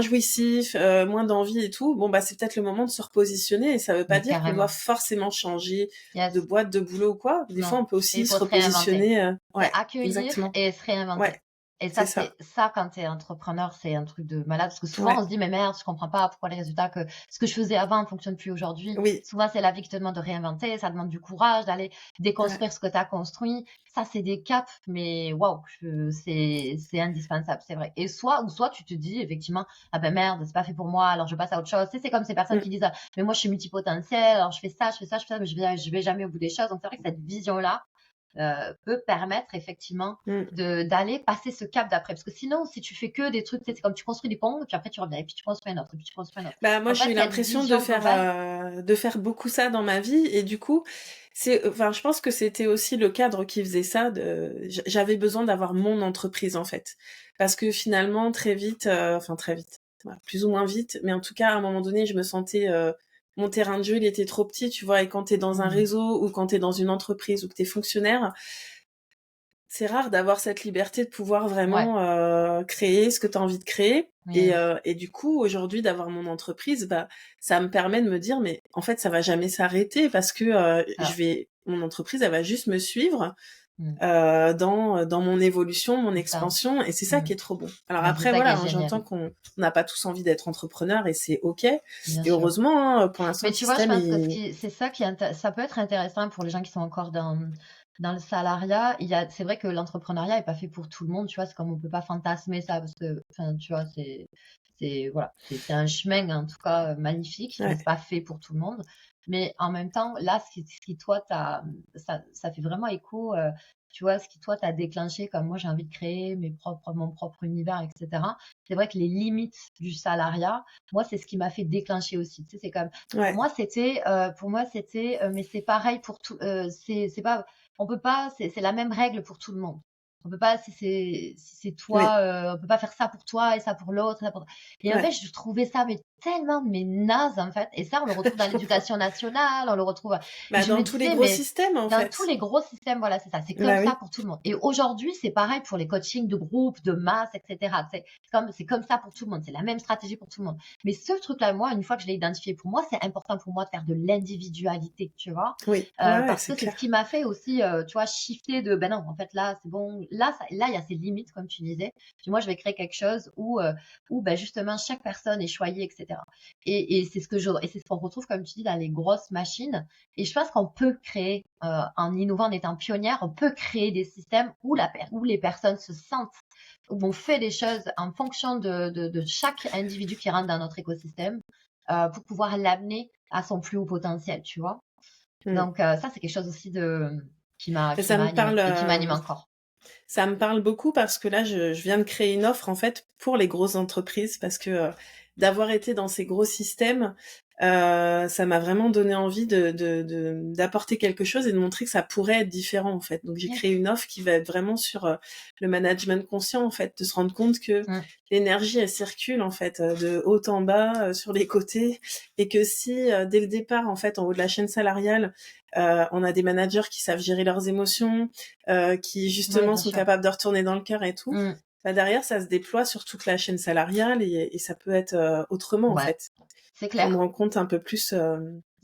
jouissif, moins d'envie et tout, bon, bah, c'est peut-être le moment de se repositionner et ça veut pas Mais dire qu'on doit carrément. forcément changer de Yes. boîte, de boulot ou quoi. Des fois, Non, on peut il aussi se faut se réinventer. repositionner, C'est ouais, accueillir exactement. et se réinventer. Ouais, Et c'est ça. ça, quand tu es entrepreneur, c'est un truc de malade parce que souvent on Ouais, se dit: «Mais merde, je comprends pas pourquoi les résultats que ce que je faisais avant ne fonctionne plus aujourd'hui». oui, Souvent, c'est la vie qui te demande de réinventer, ça demande du courage d'aller ouais, déconstruire ce que tu as construit. Ça, c'est des caps, mais waouh, c'est indispensable, c'est vrai. Et soit tu te dis effectivement: «Ah ben merde, c'est pas fait pour moi, alors je passe à autre chose». Tu sais, c'est comme ces personnes mmh, qui disent: «Mais moi, je suis multipotentiel, alors je fais ça, je fais ça, je fais ça, mais je vais jamais au bout des choses». Donc c'est vrai que cette vision-là, peut permettre effectivement Mm. d'aller passer ce cap d'après. Parce que sinon, si tu fais que des trucs, c'est comme tu construis des ponts, et puis après tu reviens, et puis tu construis un autre, et puis tu construis un autre. Bah, moi, En j'ai fait, eu cette l'impression vision globale, de faire beaucoup ça dans ma vie. Et du coup, enfin, je pense que c'était aussi le cadre qui faisait ça. J'avais besoin d'avoir mon entreprise, en fait. Parce que finalement, très vite, enfin, très vite, voilà, plus ou moins vite, mais en tout cas, à un moment donné, je me sentais, mon terrain de jeu, il était trop petit, tu vois. Et quand t'es dans un réseau ou quand t'es dans une entreprise ou que t'es fonctionnaire, c'est rare d'avoir cette liberté de pouvoir ouais, vraiment créer ce que tu as envie de créer. yes, Et du coup, aujourd'hui, d'avoir mon entreprise, bah, ça me permet de me dire, mais en fait, ça va jamais s'arrêter parce que ça. mon entreprise, elle va juste me suivre Mm. dans mon évolution, mon C'est ça. expansion, et c'est ça Mm. qui est trop bon. Alors Ben, c'est après, ça qui est voilà, hein, génial, j'entends qu'on n'a pas tous envie d'être entrepreneur et c'est ok. Et bien sûr. heureusement, hein, pour l'instant, Mais le tu vois, je système pense que est... c'est ça ça peut être intéressant pour les gens qui sont encore dans le salariat. C'est vrai que l'entrepreneuriat est pas fait pour tout le monde, tu vois. C'est comme on peut pas fantasmer ça parce que, enfin, tu vois, voilà, c'est un chemin en tout cas magnifique, mais Ouais, c'est pas fait pour tout le monde. Mais en même temps, là, ce qui toi, ça fait vraiment écho. Tu vois, ce qui toi t'as déclenché comme moi j'ai envie de créer mon propre univers, etc. C'est vrai que les limites du salariat, moi, c'est ce qui m'a fait déclencher aussi. Tu sais, c'est comme ouais, pour moi, c'était, mais c'est pareil pour tout. C'est pas, on peut pas, c'est la même règle pour tout le monde. On peut pas, si c'est oui, toi, on peut pas faire ça pour toi et ça pour l'autre. Et en fait, ouais. je trouvais ça mais tellement mais naze en fait. Et ça, on le retrouve dans Je comprends. l'éducation nationale, on le retrouve. Et Bah, je me dans tous les disais, gros mais systèmes, en dans tous fait. les gros systèmes, voilà, c'est ça. C'est comme Bah ça oui. pour tout le monde. Et aujourd'hui, c'est pareil pour les coachings de groupe, de masse, etc. C'est comme ça pour tout le monde. C'est la même stratégie pour tout le monde. Mais ce truc-là, moi, une fois que je l'ai identifié pour moi, c'est important pour moi de faire de l'individualité, tu vois. Oui, ouais, ouais, Parce c'est que c'est ce clair. qui m'a fait aussi, tu vois, shifter ben non, en fait, là, c'est bon. Là, il y a ses limites, comme tu disais. Puis moi, je vais créer quelque chose où ben, justement, chaque personne est choyée, etc. Et c'est ce qu'on retrouve, comme tu dis, dans les grosses machines. Et je pense qu'on peut créer, en innovant, en étant pionnière, on peut créer des systèmes où les personnes se sentent, où on fait des choses en fonction de chaque individu qui rentre dans notre écosystème, pour pouvoir l'amener à son plus haut potentiel, tu vois. Mm. Donc ça, c'est quelque chose aussi Et qui m'a animé et qui m'anime encore. ça me parle beaucoup parce que là, je viens de créer une offre en fait pour les grosses entreprises parce que d'avoir été dans ces gros systèmes, ça m'a vraiment donné envie d'apporter quelque chose et de montrer que ça pourrait être différent en fait. Donc j'ai Yes. créé une offre qui va être vraiment sur le management conscient en fait, de se rendre compte que Mm. l'énergie elle circule en fait de haut en bas, sur les côtés, et que si dès le départ en fait en haut de la chaîne salariale, on a des managers qui savent gérer leurs émotions, qui Oui, justement bien sont sûr. capables de retourner dans le cœur et tout, Mm. bah derrière ça se déploie sur toute la chaîne salariale et ça peut être autrement en Ouais, fait. c'est Prendre clair, en compte un peu plus, c'est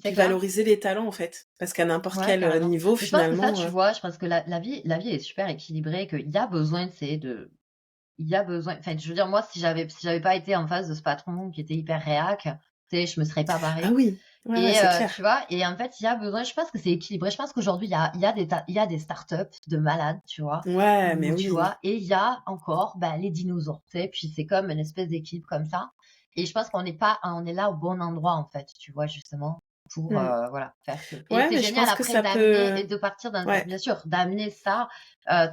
puis clair. valoriser les talents en fait, parce qu'à n'importe Ouais, quel carrément. niveau Mais je pense que ça, finalement. tu vois, je pense que la vie est super équilibrée, qu'il y a besoin, il y a besoin. Enfin, je veux dire, moi, si j'avais pas été en face de ce patron qui était hyper réac, tu sais, je me serais pas Ah barrée. oui, ouais ouais Et c'est tu clair. vois, et en fait, il y a besoin. Je pense que c'est équilibré. Je pense qu'aujourd'hui, il y a des startups de malades, tu vois, Ouais mais où tu oui. vois, et il y a encore ben, les dinosaures, tu sais. Puis c'est comme une espèce d'équipe comme ça. Et je pense on est là au bon endroit en fait, tu vois, justement, pour Mm. voilà faire ce. Et Ouais c'est mais je génial pense que après ça d'amener et peut, de partir dans ouais, bien sûr, d'amener ça,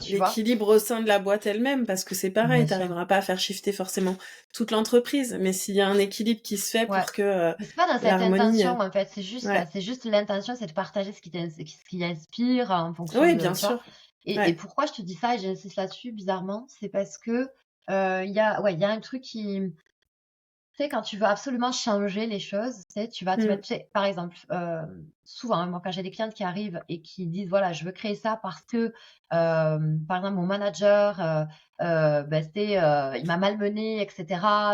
tu vois, l'équilibre au sein de la boîte elle-même, parce que c'est pareil, bien sûr. t'arriveras pas à faire shifter forcément toute l'entreprise, mais s'il y a un équilibre qui se fait Ouais. pour que Mais c'est pas dans cette l'harmonie, intention, en fait. C'est juste ça. ouais, C'est juste l'intention, c'est de partager ce qui inspire en fonction oui de, bien tu vois. sûr, Et ouais. pourquoi je te dis ça et j'insiste là-dessus, bizarrement, c'est parce que il y a un truc qui, tu sais, quand tu veux absolument changer les choses, tu sais, tu vas te Mm. mettre, tu sais, par exemple, souvent, hein, moi, quand j'ai des clientes qui arrivent et qui disent, voilà, je veux créer ça parce que, par exemple, mon manager, ben, il m'a malmené, etc.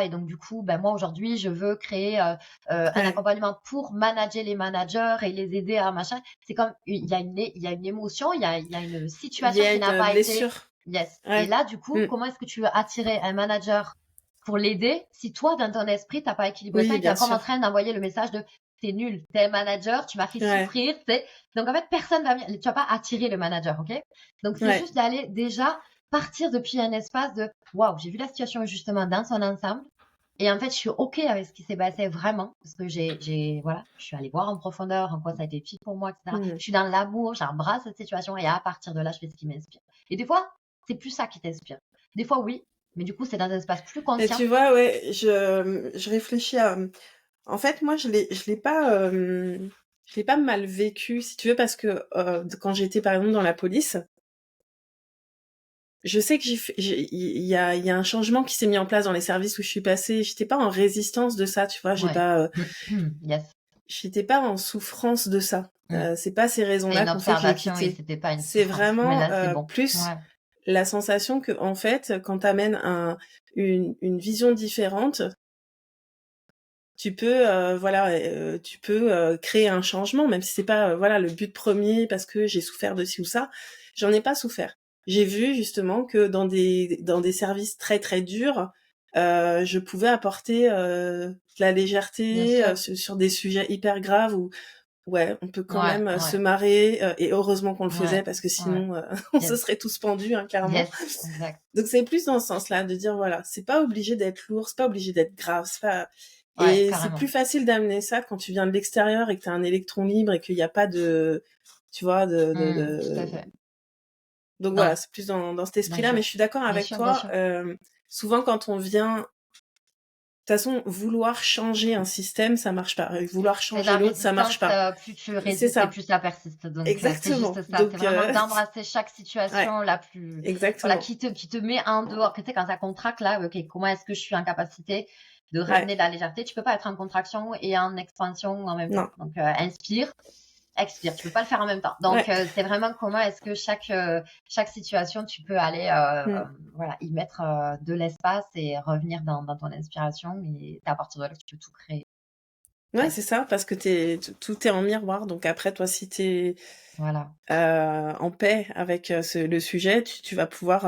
Et donc, du coup, ben, moi, aujourd'hui, je veux créer un Ouais. accompagnement pour manager les managers et les aider à machin. C'est comme, il y a une émotion, il y a une Lié situation à qui n'a une pas été, blessure. yes. Et Ouais. là, du coup, Mm. comment est-ce que tu veux attirer un manager pour l'aider, si toi, dans ton esprit, t'as pas équilibré ça Oui, et tu es bien encore en sûr. train d'envoyer le message de t'es nul, t'es un manager, tu m'as fait Ouais. souffrir, tu sais. Donc, en fait, personne va venir, tu vas pas attirer le manager, ok? Donc, c'est Ouais. juste d'aller déjà partir depuis un espace de waouh, j'ai vu la situation justement dans son ensemble. Et en fait, je suis OK avec ce qui s'est passé vraiment, parce que voilà, je suis allée voir en profondeur en quoi ça a été utile pour moi, etc. Mmh. Je suis dans l'amour, j'embrasse cette situation et à partir de là, je fais ce qui m'inspire. Et des fois, c'est plus ça qui t'inspire. Des fois, oui, mais du coup, c'est dans un espace plus Et conscient. tu vois, ouais, je réfléchis à, en fait, moi, je l'ai pas mal vécu, si tu veux, parce que quand j'étais, par exemple, dans la police, je sais que il y a un changement qui s'est mis en place dans les services où je suis passée. J'étais pas en résistance de ça, tu vois. Ouais. Yes. J'étais pas en souffrance de ça. Mm. C'est pas ces C'est raisons-là une qui ont fait que j'ai observation et quitté. c'était pas une C'est souffrance. Mais vraiment là, c'est bon. plus Ouais. la sensation que, en fait, quand t'amènes une vision différente, tu peux, tu peux créer un changement, même si c'est pas, voilà, le but premier parce que j'ai souffert de ci ou ça. J'en ai pas souffert. J'ai vu justement que dans des services très très durs, je pouvais apporter de la Bien légèreté sûr. sur des sujets hyper graves où ouais, on peut quand Ouais, même se ouais, marrer et heureusement qu'on le ouais, faisait parce que ouais. sinon on se Yes. serait tous pendus hein, clairement. Yes. Exact. Donc c'est plus dans ce sens-là de dire voilà, c'est pas obligé d'être lourd, c'est pas obligé d'être grave, c'est pas Ouais, et c'est plus carrément. facile d'amener ça quand tu viens de l'extérieur et que tu as un électron libre et qu'il n'y a pas de tu vois Tout à fait. donc voilà, Non, c'est plus dans cet bien esprit-là sûr. mais je suis d'accord Bien avec sûr, bien toi sûr. souvent quand on vient de toute façon, vouloir changer un système, ça marche pas. Vouloir C'est changer la l'autre, ça marche résistance, pas. plus tu C'est résistes et ça. plus ça persiste. Donc, c'est juste Exactement. ça. C'est Donc, vraiment d'embrasser chaque ouais, situation la plus, voilà, exactement. qui te met en dehors. Tu sais, quand ça contracte là, ok, comment est-ce que je suis en capacité de Ouais, ramener de la légèreté? Tu peux pas être en contraction et en expansion en même temps. non, Donc, inspire, expire. Tu peux pas le faire en même temps. Donc, ouais. c'est vraiment comment est-ce que chaque situation, tu peux aller, Mm. voilà, y mettre de l'espace et revenir dans ton inspiration. Et c'est à partir de là que tu peux tout créer. Ouais, Yes. c'est ça, parce que tout est en miroir. Donc après, toi, si t'es Voilà. en paix avec le sujet, tu vas pouvoir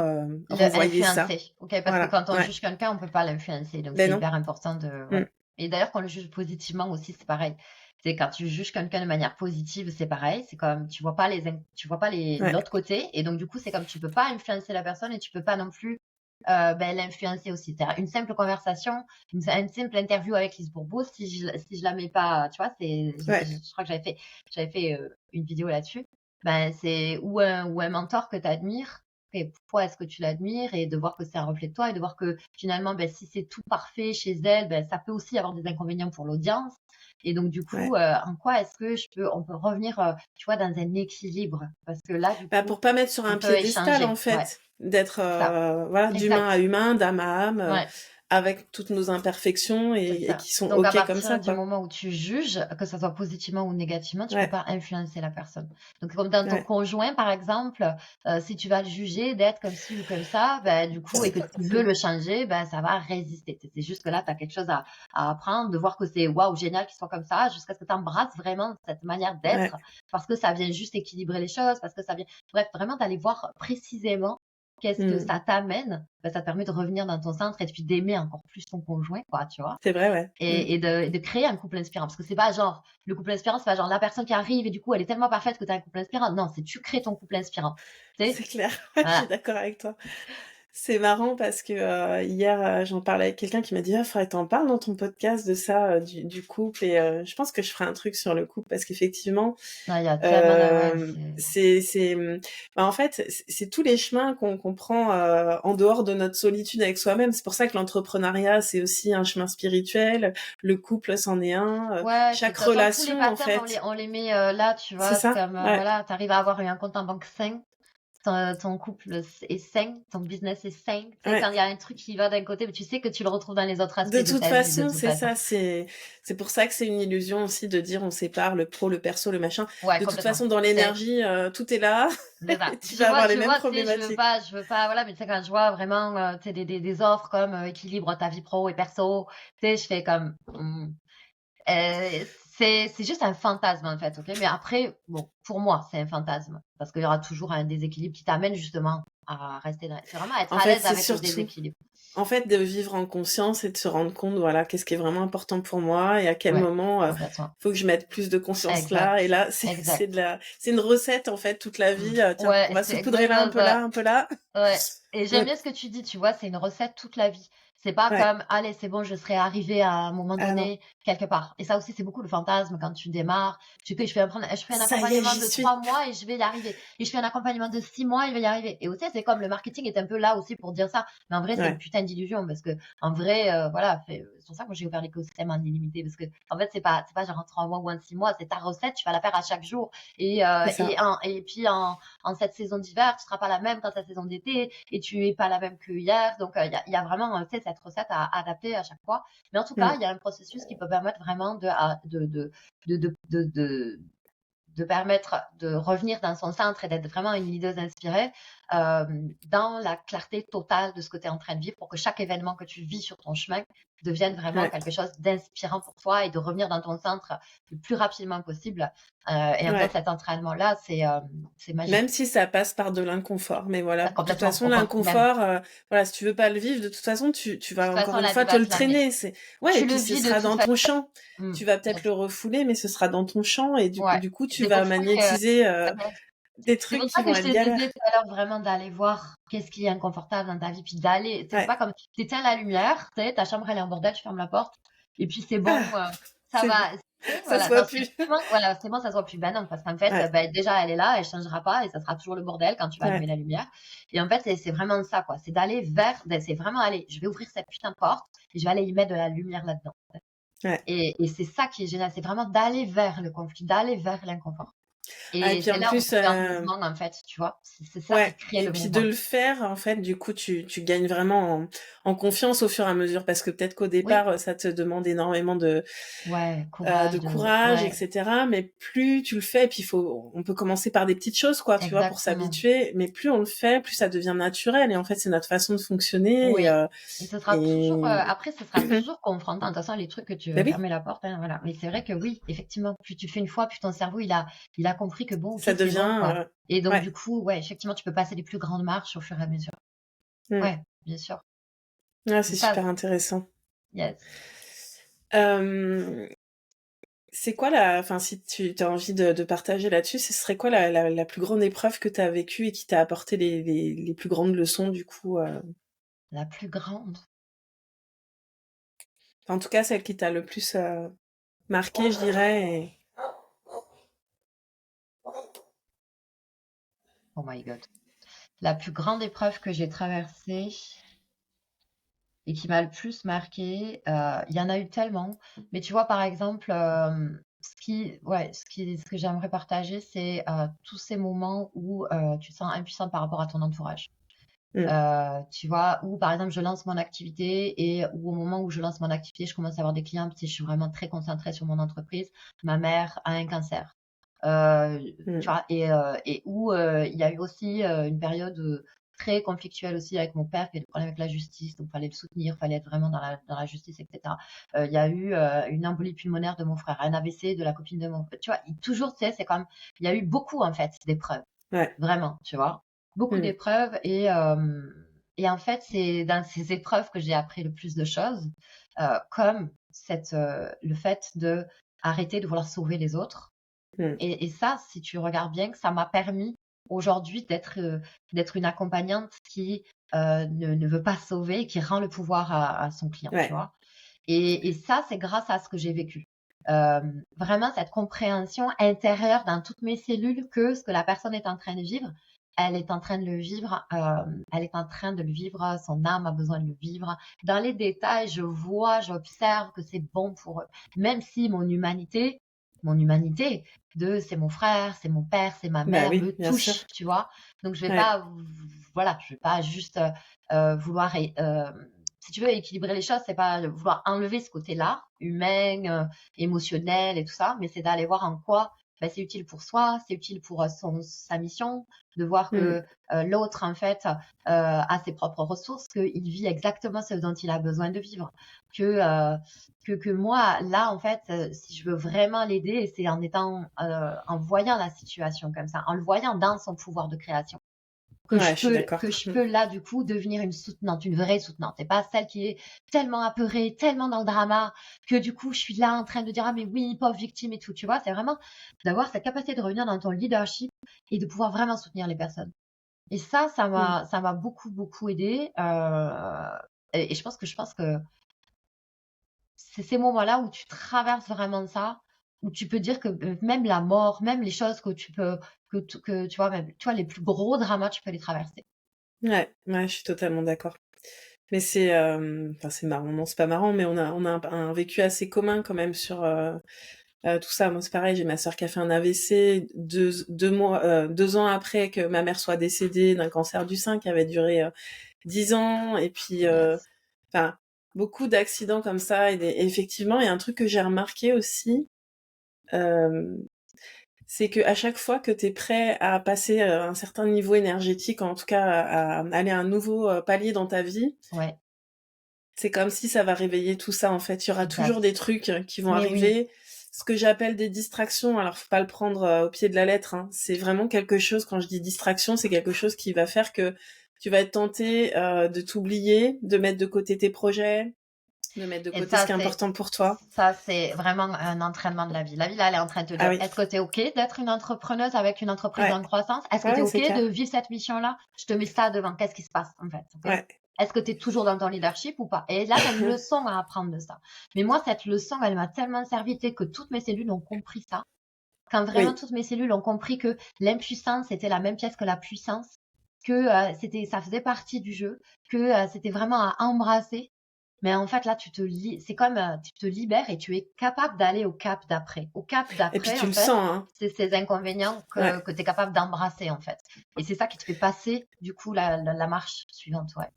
renvoyer ça. Influencer, OK? Parce que Voilà, quand on ouais. juge quelqu'un, on peut pas l'influencer, donc Ben c'est non. hyper important de Mm. ouais. Et d'ailleurs, quand on le juge positivement aussi, c'est pareil. C'est quand tu juges quelqu'un de manière positive, c'est pareil. C'est comme tu vois pas les Ouais, l'autre côté et donc du coup, c'est comme tu peux pas influencer la personne et tu peux pas non plus, l'influencer aussi. C'est-à-dire une simple conversation, une simple interview avec Lise Bourbeau, si je la mets pas, tu vois? ouais. Je crois que j'avais fait, une vidéo là-dessus. Ben, c'est ou un mentor que tu admires et pourquoi est-ce que tu l'admires et de voir que c'est un reflet de toi et de voir que finalement, ben, si c'est tout parfait chez elle, ben, ça peut aussi avoir des inconvénients pour l'audience. Et donc, du coup, Ouais. en quoi est-ce que on peut revenir, tu vois, dans un équilibre? Parce que là, du Bah, coup, pour pas mettre sur on un peut piédestal, en échanger. Ouais, fait, d'être c'est ça. voilà, d'humain Exact. à humain, d'âme à âme, Ouais. avec toutes nos imperfections C'est et ça. qui sont Donc à OK comme ça, partir du quoi. moment où tu juges, que ça soit positivement ou négativement, tu peux Ouais, pas influencer la personne. Donc comme dans ton ouais. conjoint, par exemple, si tu vas le juger d'être comme ci ou comme ça, ben, du coup et que tu veux le changer, ben, ça va résister. C'est juste que là, tu as quelque chose à apprendre, de voir que c'est waouh, génial qu'il soit comme ça, jusqu'à ce que tu embrasses vraiment cette manière Ouais. d'être, parce que ça vient juste équilibrer les choses, parce que ça vient bref, vraiment d'aller voir précisément qu'est-ce que Mmh. ça t'amène, ben, ça te permet de revenir dans ton centre et puis d'aimer encore plus ton conjoint, quoi, tu vois? C'est vrai, ouais. Mmh. Et de créer un couple inspirant. Parce que c'est pas genre, le couple inspirant, c'est pas genre la personne qui arrive et du coup, elle est tellement parfaite que tu as un couple inspirant. Non, c'est tu crées ton couple inspirant. Tu C'est sais? clair, je suis Voilà. d'accord avec toi. C'est marrant parce que hier, j'en parlais avec quelqu'un qui m'a dit: «Ah, faudrait que tu parles dans ton podcast de ça, du couple» et je pense que je ferai un truc sur le couple parce qu'effectivement, Non, il y a tellement de ouais, c'est bah, en fait, c'est tous les chemins qu'on prend, en dehors de notre solitude avec soi-même. C'est pour ça que l'entrepreneuriat, c'est aussi un chemin spirituel, le couple, c'en est un, ouais, c'est chaque de toute façon, tous les relation, en patterns, fait. on les met là, tu C'est vois. C'est ça, comme, ouais, voilà, tu arrives à avoir un compte en banque sain, ton couple est sain, ton business est sain. Tu sais, quand ouais. il y a un truc qui va d'un côté, mais tu sais que tu le retrouves dans les autres aspects De de toute ta vie, de façon, toute c'est façon. ça, c'est pour ça que c'est une illusion aussi de dire on sépare le pro, le perso, le machin. Ouais, De toute complètement. façon, dans C'est l'énergie, tout est là C'est ça. et tu Puis vas avoir les je mêmes vois, tu sais, problématiques. je veux pas, voilà, mais tu sais, quand je vois vraiment, tu sais, des offres comme équilibre ta vie pro et perso, tu sais, je fais comme, c'est juste un fantasme en fait, ok? Mais après, bon, pour moi, c'est un fantasme parce qu'il y aura toujours un déséquilibre qui t'amène justement à rester dans, c'est vraiment être En à fait, l'aise c'est avec le surtout déséquilibre. en fait, de vivre en conscience et de se rendre compte, voilà, qu'est-ce qui est vraiment important pour moi et à quel Ouais, moment, complètement. faut que je mette plus de conscience là et Exact, là, exact. c'est une recette en fait toute la vie, tiens, on Ouais, va c'est saupoudrer là, un exactement peu là, ça. un peu là. Ouais, et j'aime Donc bien ce que tu dis, tu vois? C'est une recette toute la vie. C'est pas Ouais. comme: «Allez, c'est bon, je serai arrivée à un moment Ah non. donné quelque part» et ça aussi, c'est beaucoup le fantasme quand tu démarres. Tu sais: «Je fais un Ça y est, accompagnement j'y de suis. 3 mois et je vais y arriver et je fais un accompagnement de 6 mois et je vais y arriver» et aussi, c'est comme le marketing est un peu là aussi pour dire ça, mais en vrai, c'est une Ouais. putain d'illusion parce qu'en vrai, voilà, c'est pour ça que moi j'ai ouvert l'écosystème en illimité parce qu'en fait, c'est pas genre en 3 mois ou en 6 mois, c'est ta recette, tu vas la faire à chaque jour C'est ça. et puis en cette saison d'hiver, tu seras pas la même qu'en cette saison d'été et tu es pas la même que hier. Donc, il y a vraiment, tu sais, cette recette à adapter à chaque fois. Mais en tout cas, Mmh. il y a un processus qui peut permettre vraiment de, de, de, de, de permettre de revenir dans son centre et d'être vraiment une leaduse inspirée dans la clarté totale de ce que tu es en train de vivre pour que chaque événement que tu vis sur ton chemin devienne vraiment Ouais. quelque chose d'inspirant pour toi et de revenir dans ton centre le plus rapidement possible. Et en fait, Ouais. cet entraînement-là, c'est Même magique. si ça passe par de l'inconfort. Mais voilà, Bah, de toute complètement, façon, même. l'inconfort, voilà, si tu veux pas le vivre, de toute façon, tu De toute vas encore façon, une la vie fois te va le te l'amener. traîner. Ouais, et Tu le puis ce vis de sera toute dans façon. ton champ. Tu vas peut-être Yes. le refouler, mais ce sera dans ton champ et Ouais. du coup, Et tu c'est pour vas ça que magnétiser, des c'est trucs pour qui ça que vont je être te disais galères. tout à l'heure vraiment d'aller voir qu'est-ce qui est inconfortable dans ta vie, puis d'aller. C'est Ouais. pas comme tu éteins la lumière, tu sais, ta chambre elle est en bordel, tu fermes la porte, et puis c'est bon, Ah! ça C'est bon. va. Tu sais, Ça se voilà. voit Non, plus. voilà, c'est bon, ça soit plus. Ben non, parce qu'en fait, Ouais. ben, déjà elle est là, elle changera pas, et ça sera toujours le bordel quand tu vas Ouais. allumer la lumière. Et en fait, c'est vraiment ça, quoi. C'est d'aller vers, c'est vraiment aller. Je vais ouvrir cette putain de porte et je vais aller y mettre de la lumière là-dedans. Ouais. Et c'est ça qui est génial, c'est vraiment d'aller vers le conflit, d'aller vers l'inconfort. Ah, et Et puis c'est en là où plus, tu es en mouvement, en fait, tu vois? C'est ça qui ouais, crée et le puis de mouvement. le faire, en fait, du coup, tu gagnes vraiment en confiance au fur et à mesure, parce que peut-être qu'au Oui, départ, ça te demande énormément ouais, de courage, courage, ouais, etc. Mais plus tu le fais, puis on peut commencer par des petites choses, quoi, tu vois, pour exactement. s'habituer. Mais plus on le fait, plus ça devient naturel. Et en fait, c'est notre façon de fonctionner. Oui. Et ce sera toujours, Et... après, ce sera toujours confrontant. De toute façon, les trucs que tu Ben veux oui, fermer la porte, hein, voilà. Mais c'est vrai que oui, effectivement, plus tu fais une fois, plus ton cerveau, il a compris que bon, ok, ça c'est bon, devient, quoi. Et donc, ouais. du coup, ouais, effectivement, tu peux passer les plus grandes marches au fur et à mesure. Mm. Ouais, bien sûr. Ouais, C'est c'est ça, super intéressant. yes. Euh, C'est quoi enfin, si tu as envie de partager là-dessus, ce serait quoi la plus grande épreuve que tu as vécue et qui t'a apporté les plus grandes leçons, du coup, La plus grande. enfin, en tout cas, celle qui t'a le plus marqué, je dirais. Oh my God. La plus grande épreuve que j'ai traversée et qui m'a le plus marquée, il y en a eu tellement. Mais tu vois, par exemple, ce que j'aimerais partager, c'est tous ces moments où tu te sens impuissant par rapport à ton entourage. Mm. Tu vois, où par exemple, je lance mon activité et où au moment où je lance mon activité, je commence à avoir des clients parce que je suis vraiment très concentrée sur mon entreprise. Ma mère a un cancer. Tu Mm. vois? Et où, il y a eu aussi, une période, très conflictuelle aussi avec mon père qui a des problèmes avec la justice, donc fallait le soutenir, fallait être vraiment dans la justice et cetera. Il y a eu, une embolie pulmonaire de mon frère, un AVC de la copine de mon tu vois? Toujours, tu sais, c'est comme il y a eu beaucoup en fait d'épreuves, Ouais. vraiment, tu vois? Beaucoup Mm. d'épreuves et en fait, c'est dans ces épreuves que j'ai appris le plus de choses, comme le fait d'arrêter de vouloir sauver les autres Mm. et ça, si tu regardes bien, que ça m'a permis aujourd'hui d'être une accompagnante qui, ne veut pas sauver, qui rend le pouvoir à son client, tu Ouais. vois? Et ça, c'est grâce à ce que j'ai vécu. Vraiment cette compréhension intérieure dans toutes mes cellules que ce que la personne est en train de vivre, elle est en train de le vivre, elle est en train de le vivre, son âme a besoin de le vivre. Dans les détails, je vois, j'observe que c'est bon pour eux. Même si mon humanité de c'est mon frère, c'est mon père, c'est ma Bah mère, oui, me bien sûr. touche, tu vois? Donc je vais Ouais. pas, voilà, je vais pas juste vouloir si tu veux équilibrer les choses, c'est pas vouloir enlever ce côté-là, humain, émotionnel et tout ça, mais c'est d'aller voir en quoi ben, c'est utile pour soi, c'est utile pour sa mission, de voir Mm. que l'autre, en fait, a ses propres ressources, qu'il vit exactement ce dont il a besoin de vivre. Que moi, là, en fait, si je veux vraiment l'aider, c'est en voyant la situation comme ça, en le voyant dans son pouvoir de création Ouais, je suis d'accord. que je peux là du coup devenir une soutenante, une vraie soutenante. C'est pas celle qui est tellement apeurée, tellement dans le drama que du coup je suis là en train de dire ah mais oui pauvre victime et tout. Tu vois, c'est vraiment d'avoir cette capacité de revenir dans ton leadership et de pouvoir vraiment soutenir les personnes. Et ça Mm. m'a beaucoup aidé. Et je pense que c'est ces moments-là où tu traverses vraiment ça, où tu peux dire que même la mort, même les choses que tu peux, que tu vois, même, tu vois, les plus gros dramas, tu peux les traverser. Ouais, ouais, je suis totalement d'accord. Mais enfin, c'est marrant, non, c'est pas marrant, mais on a un vécu assez commun quand même sur tout ça. Moi, c'est pareil, j'ai ma sœur qui a fait un AVC 2 mois, 2 ans après que ma mère soit décédée d'un cancer du sein qui avait duré 10 ans, et puis, Yes. enfin, beaucoup d'accidents comme ça. Et effectivement, il y a un truc que j'ai remarqué aussi, euh, c'est que à chaque fois que tu es prêt à passer un certain niveau énergétique, en tout cas à aller à un nouveau palier dans ta vie, Ouais, c'est comme si ça va réveiller tout ça, en fait. Il y aura toujours exact. des trucs qui vont Mais oui, arriver. Ce que j'appelle des distractions, alors faut pas le prendre au pied de la lettre, hein. C'est vraiment quelque chose, quand je dis distraction, c'est quelque chose qui va faire que tu vas être tenté de t'oublier, de mettre de côté tes projets, de mettre de et côté ce qui est important pour toi. ça, c'est vraiment un entraînement de la vie. La vie, là, elle est en train de te Ah dire, oui, est-ce que tu es OK d'être une entrepreneuse avec une entreprise ouais, en croissance? Est-ce que tu es ouais, OK c'est de clair. vivre cette mission-là? Je te mets ça devant. Qu'est-ce qui se passe, en fait? OK? Ouais. Est-ce que tu es toujours dans ton leadership ou pas? Et là, tu as une leçon à apprendre de ça. Mais moi, cette leçon, elle m'a tellement servi, tu sais, que toutes mes cellules ont compris ça. Quand vraiment Oui. toutes mes cellules ont compris que l'impuissance était la même pièce que la puissance, que ça faisait partie du jeu, que c'était vraiment à embrasser. Mais en fait, là, c'est comme tu te libères et tu es capable d'aller au cap d'après. Au cap Et puis d'après, tu en le fait, sens, hein. c'est ces inconvénients Ouais. que tu es capable d'embrasser, en fait. Et c'est ça qui te fait passer, du coup, la marche suivante, ouais.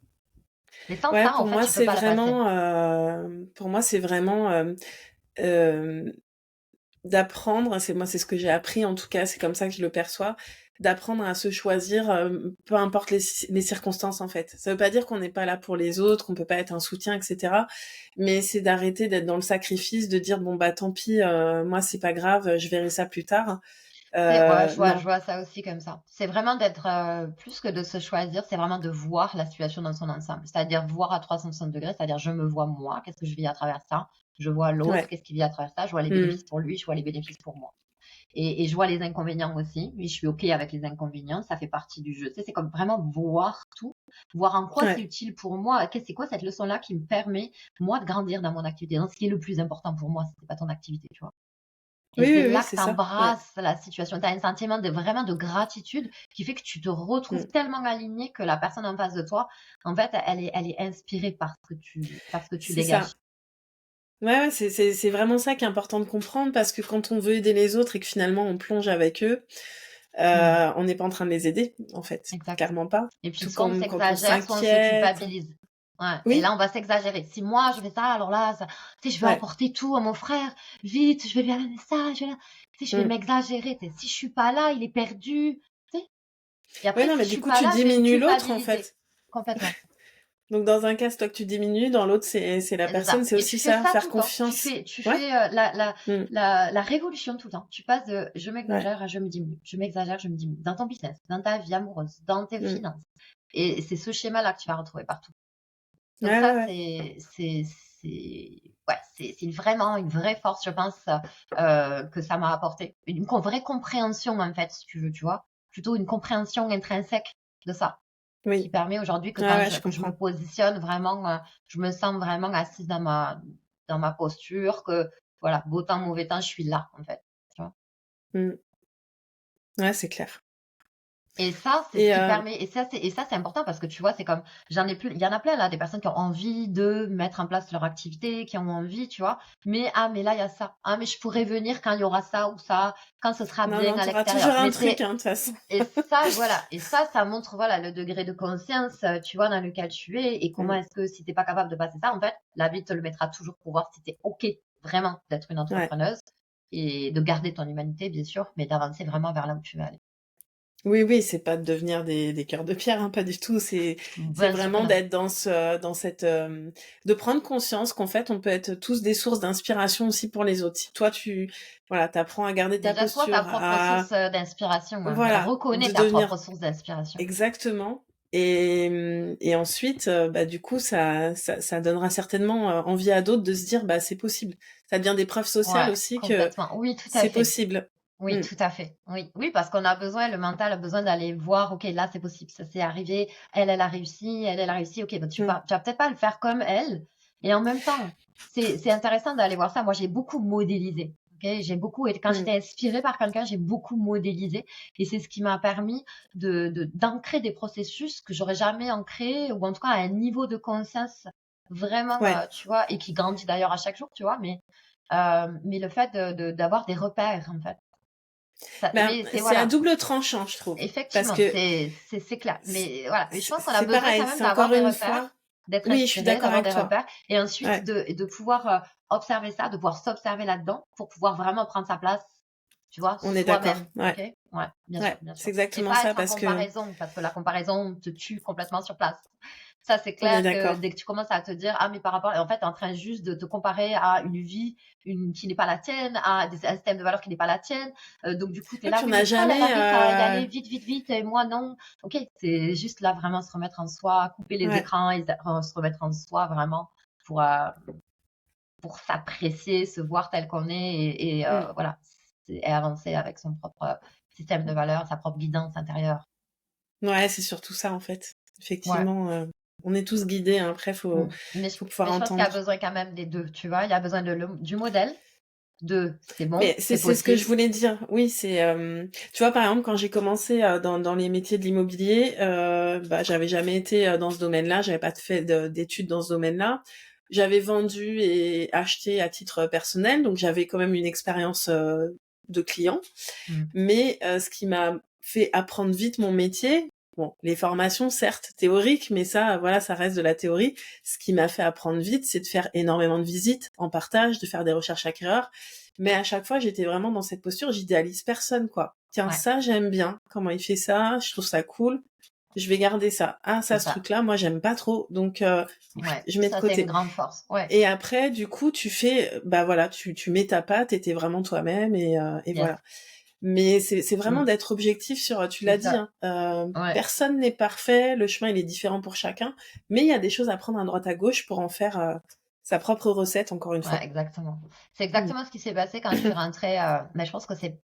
Mais sans Ouais, ça, en fait, tu peux pas la passer. pour moi, c'est vraiment euh, d'apprendre, c'est ce que j'ai appris en tout cas, c'est comme ça que je le perçois, d'apprendre à se choisir, peu importe les circonstances en fait. Ça veut pas dire qu'on n'est pas là pour les autres, qu'on peut pas être un soutien, etc. Mais c'est d'arrêter d'être dans le sacrifice, de dire bon bah tant pis, moi c'est pas grave, je verrai ça plus tard. Ouais, je Non. vois ça aussi comme ça. C'est vraiment d'être, plus que de se choisir, c'est vraiment de voir la situation dans son ensemble. C'est-à-dire voir à 360 degrés, c'est-à-dire je me vois moi, qu'est-ce que je vis à travers ça? Je vois l'autre, Ouais. qu'est-ce qu'il vit à travers ça? Je vois les Hmm. bénéfices pour lui, je vois les bénéfices pour moi. Et je vois les inconvénients aussi. Oui, je suis OK avec les inconvénients, ça fait partie du jeu. Tu sais, c'est comme vraiment voir tout, voir en quoi c'est Ouais. utile pour moi. C'est quoi cette leçon-là qui me permet, moi, de grandir dans mon activité, dans ce qui est le plus important pour moi, c'est pas ton activité, tu vois. Et Oui, c'est oui, oui, là que c'est tu ça. Ouais. embrasses la situation. Tu as un sentiment de vraiment de gratitude qui fait que tu te retrouves Hmm. tellement aligné que la personne en face de toi, en fait, elle est inspirée par ce que tu C'est dégages. ça. Ouais, ouais, c'est vraiment ça qui est important de comprendre, parce que quand on veut aider les autres et que finalement on plonge avec eux, Mmh, on n'est pas en train de les aider, en fait. exact. Clairement pas. Et puis Tout soit on comme quand on s'exagère, soit on se s'inquiète. culpabilise. Ouais. Et là, Oui, on va s'exagérer. Si moi je fais ça, alors là, tu sais, je vais ouais. apporter tout à mon frère. Vite, je vais lui amener ça. Tu sais, je vais Mm. m'exagérer. Tu sais, si je suis pas là, il est perdu. Tu sais. Et Ouais, après, non, si mais je du suis coup, pas tu là, je vais me diminues l'autre, en culpabiliser. fait. Complètement. Donc, dans un cas, c'est toi que tu diminues, dans l'autre, c'est la C'est personne, ça. c'est Et tu aussi fais ça, ça tout faire le temps. Tu confiance. fais, tu Ouais, fais mm, la révolution tout le temps. Tu passes de je ouais, m'exagère à je me diminue. Je m'exagère, je me diminue. Dans ton business, dans ta vie amoureuse, dans tes mm. finances. Et c'est ce schéma-là que tu vas retrouver partout. Ouais, Donc ouais, ça, ouais. ouais, c'est vraiment une vraie force, je pense, que ça m'a apporté. Vraie compréhension, en fait, si tu veux, tu vois. Plutôt une compréhension intrinsèque de ça, qui Oui. permet aujourd'hui que Ouais, ouais, je que je me comprends. positionne vraiment, je me sens vraiment assise dans ma posture, que voilà, beau temps, mauvais temps, je suis là, en fait. Tu vois. Mm. Ouais, c'est clair. Et ça, c'est ce Et qui permet, et ça, c'est important parce que tu vois, c'est comme, il y en a plein là, des personnes qui ont envie de mettre en place leur activité, qui ont envie, tu vois, mais, ah, mais là, il y a ça. Ah, mais je pourrais venir quand il y aura ça ou ça, quand ce sera non, bien non, à t'auras l'extérieur. toujours un Mais truc, hein, de toute façon. et ça, voilà. Et ça montre, voilà, le degré de conscience, tu vois, dans lequel tu es et comment Mm. est-ce que si t'es pas capable de passer ça, en fait, la vie te le mettra toujours pour voir si t'es OK vraiment d'être une Ouais. entrepreneuse et de garder ton humanité, bien sûr, mais d'avancer vraiment vers là où tu veux aller. Oui, oui, c'est pas de devenir des cœurs de pierre, hein, pas du tout. C'est Bien sûr que vraiment non. d'être dans cette, de prendre conscience qu'en fait, on peut être tous des sources d'inspiration aussi pour les autres. Si toi, voilà, t'apprends à garder ta Déjà, sois ta posture, propre source d'inspiration, hein. voilà, Reconnais de ta propre devenir source d'inspiration. exactement. Et ensuite, bah, du coup, ça donnera certainement envie à d'autres de se dire, bah, c'est possible. Ça devient des preuves sociales Ouais, aussi que complètement. Oui, tout à c'est fait. possible. Oui, Mmh, tout à fait. Oui, oui, parce qu'on a besoin, le mental a besoin d'aller voir, OK, là, c'est possible, ça s'est arrivé, elle a réussi, elle a réussi, OK, bah, mmh, tu vas peut-être pas le faire comme elle. Et en même temps, c'est intéressant d'aller voir ça. Moi, j'ai beaucoup modélisé. OK, j'ai beaucoup, et quand mmh. j'étais inspirée par quelqu'un, j'ai beaucoup modélisé. Et c'est ce qui m'a permis d'ancrer des processus que j'aurais jamais ancrés, ou en tout cas à un niveau de conscience vraiment, Ouais. tu vois, et qui grandit d'ailleurs à chaque jour, tu vois, mais le fait d'avoir des repères, en fait. Ben, Mais c'est c'est à voilà, double tranchant, je trouve. Parce effectivement, que c'est clair. Mais voilà, mais je pense qu'on a c'est besoin quand pareil, même c'est d'avoir encore des une fois. repères, d'être Oui, je suis inspiré, d'accord d'avoir avec des toi. repères, et ensuite Ouais. de pouvoir observer ça, de pouvoir s'observer là-dedans pour pouvoir vraiment prendre sa place, tu vois, On est d'accord. soi-même. Ouais. OK? Ouais, bien sûr, Ouais. bien C'est sûr. Et exactement pas ça être en parce que comparaison, parce que la comparaison te tue complètement sur place. Ça, c'est on est clair que d'accord. dès que tu commences à te dire, ah, mais par rapport, et en fait, tu es en train juste de te comparer à une vie, qui n'est pas la tienne, à un système de valeurs qui n'est pas la tienne. Donc, du coup, tu es Ouais, là, puis on oui, n'a mais pourquoi elle jamais. arrive à y aller vite, vite, vite, et moi, non? OK, c'est juste là, vraiment se remettre en soi, couper les Ouais. écrans et se remettre en soi, vraiment, pour, s'apprécier, se voir tel qu'on est, Mmh. voilà, et avancer avec son propre système de valeurs, sa propre guidance intérieure. Ouais, c'est surtout ça en fait. Ouais. Effectivement, on est tous guidés, hein, après Mmh. faut Mais faut pouvoir je pense qu'il y a entendre. besoin quand même des 2, tu vois? Il y a besoin du modèle, de «C'est Mais bon, c'est c'est c'est ce que je possible». voulais dire. Oui, c'est, tu vois, par exemple, quand j'ai commencé, dans les métiers de l'immobilier, bah, j'avais jamais été, dans ce domaine-là, j'avais pas fait d'études dans ce domaine-là. J'avais vendu et acheté à titre personnel, donc j'avais quand même une expérience, de client. Mmh. Mais ce qui m'a fait apprendre vite mon métier, bon, les formations certes théoriques, mais ça, voilà, ça reste de la théorie. Ce qui m'a fait apprendre vite, c'est de faire énormément de visites en partage, de faire des recherches acquéreurs. Mais à chaque fois, j'étais vraiment dans cette posture, j'idéalise personne, quoi. Tiens, Ouais, ça, j'aime bien. Comment il fait ça? Je trouve ça cool. Je vais garder ça. Ah, c'est ça, ce ça. truc-là, moi, j'aime pas trop. Donc, Ouais, je mets de ça, c'est une côté. grande force. Ouais, Et après, du coup, tu fais, bah voilà, tu mets ta patte et t'es vraiment toi-même et yes. voilà. Mais c'est vraiment Mmh. d'être objectif sur, tu C'est l'as dit, ça. hein, Ouais, personne n'est parfait, le chemin il est différent pour chacun, mais il y a des choses à prendre à droite à gauche pour en faire sa propre recette, encore une ouais, fois. exactement. C'est Mm. exactement ce qui s'est passé quand je suis rentrée, mais je pense que c'est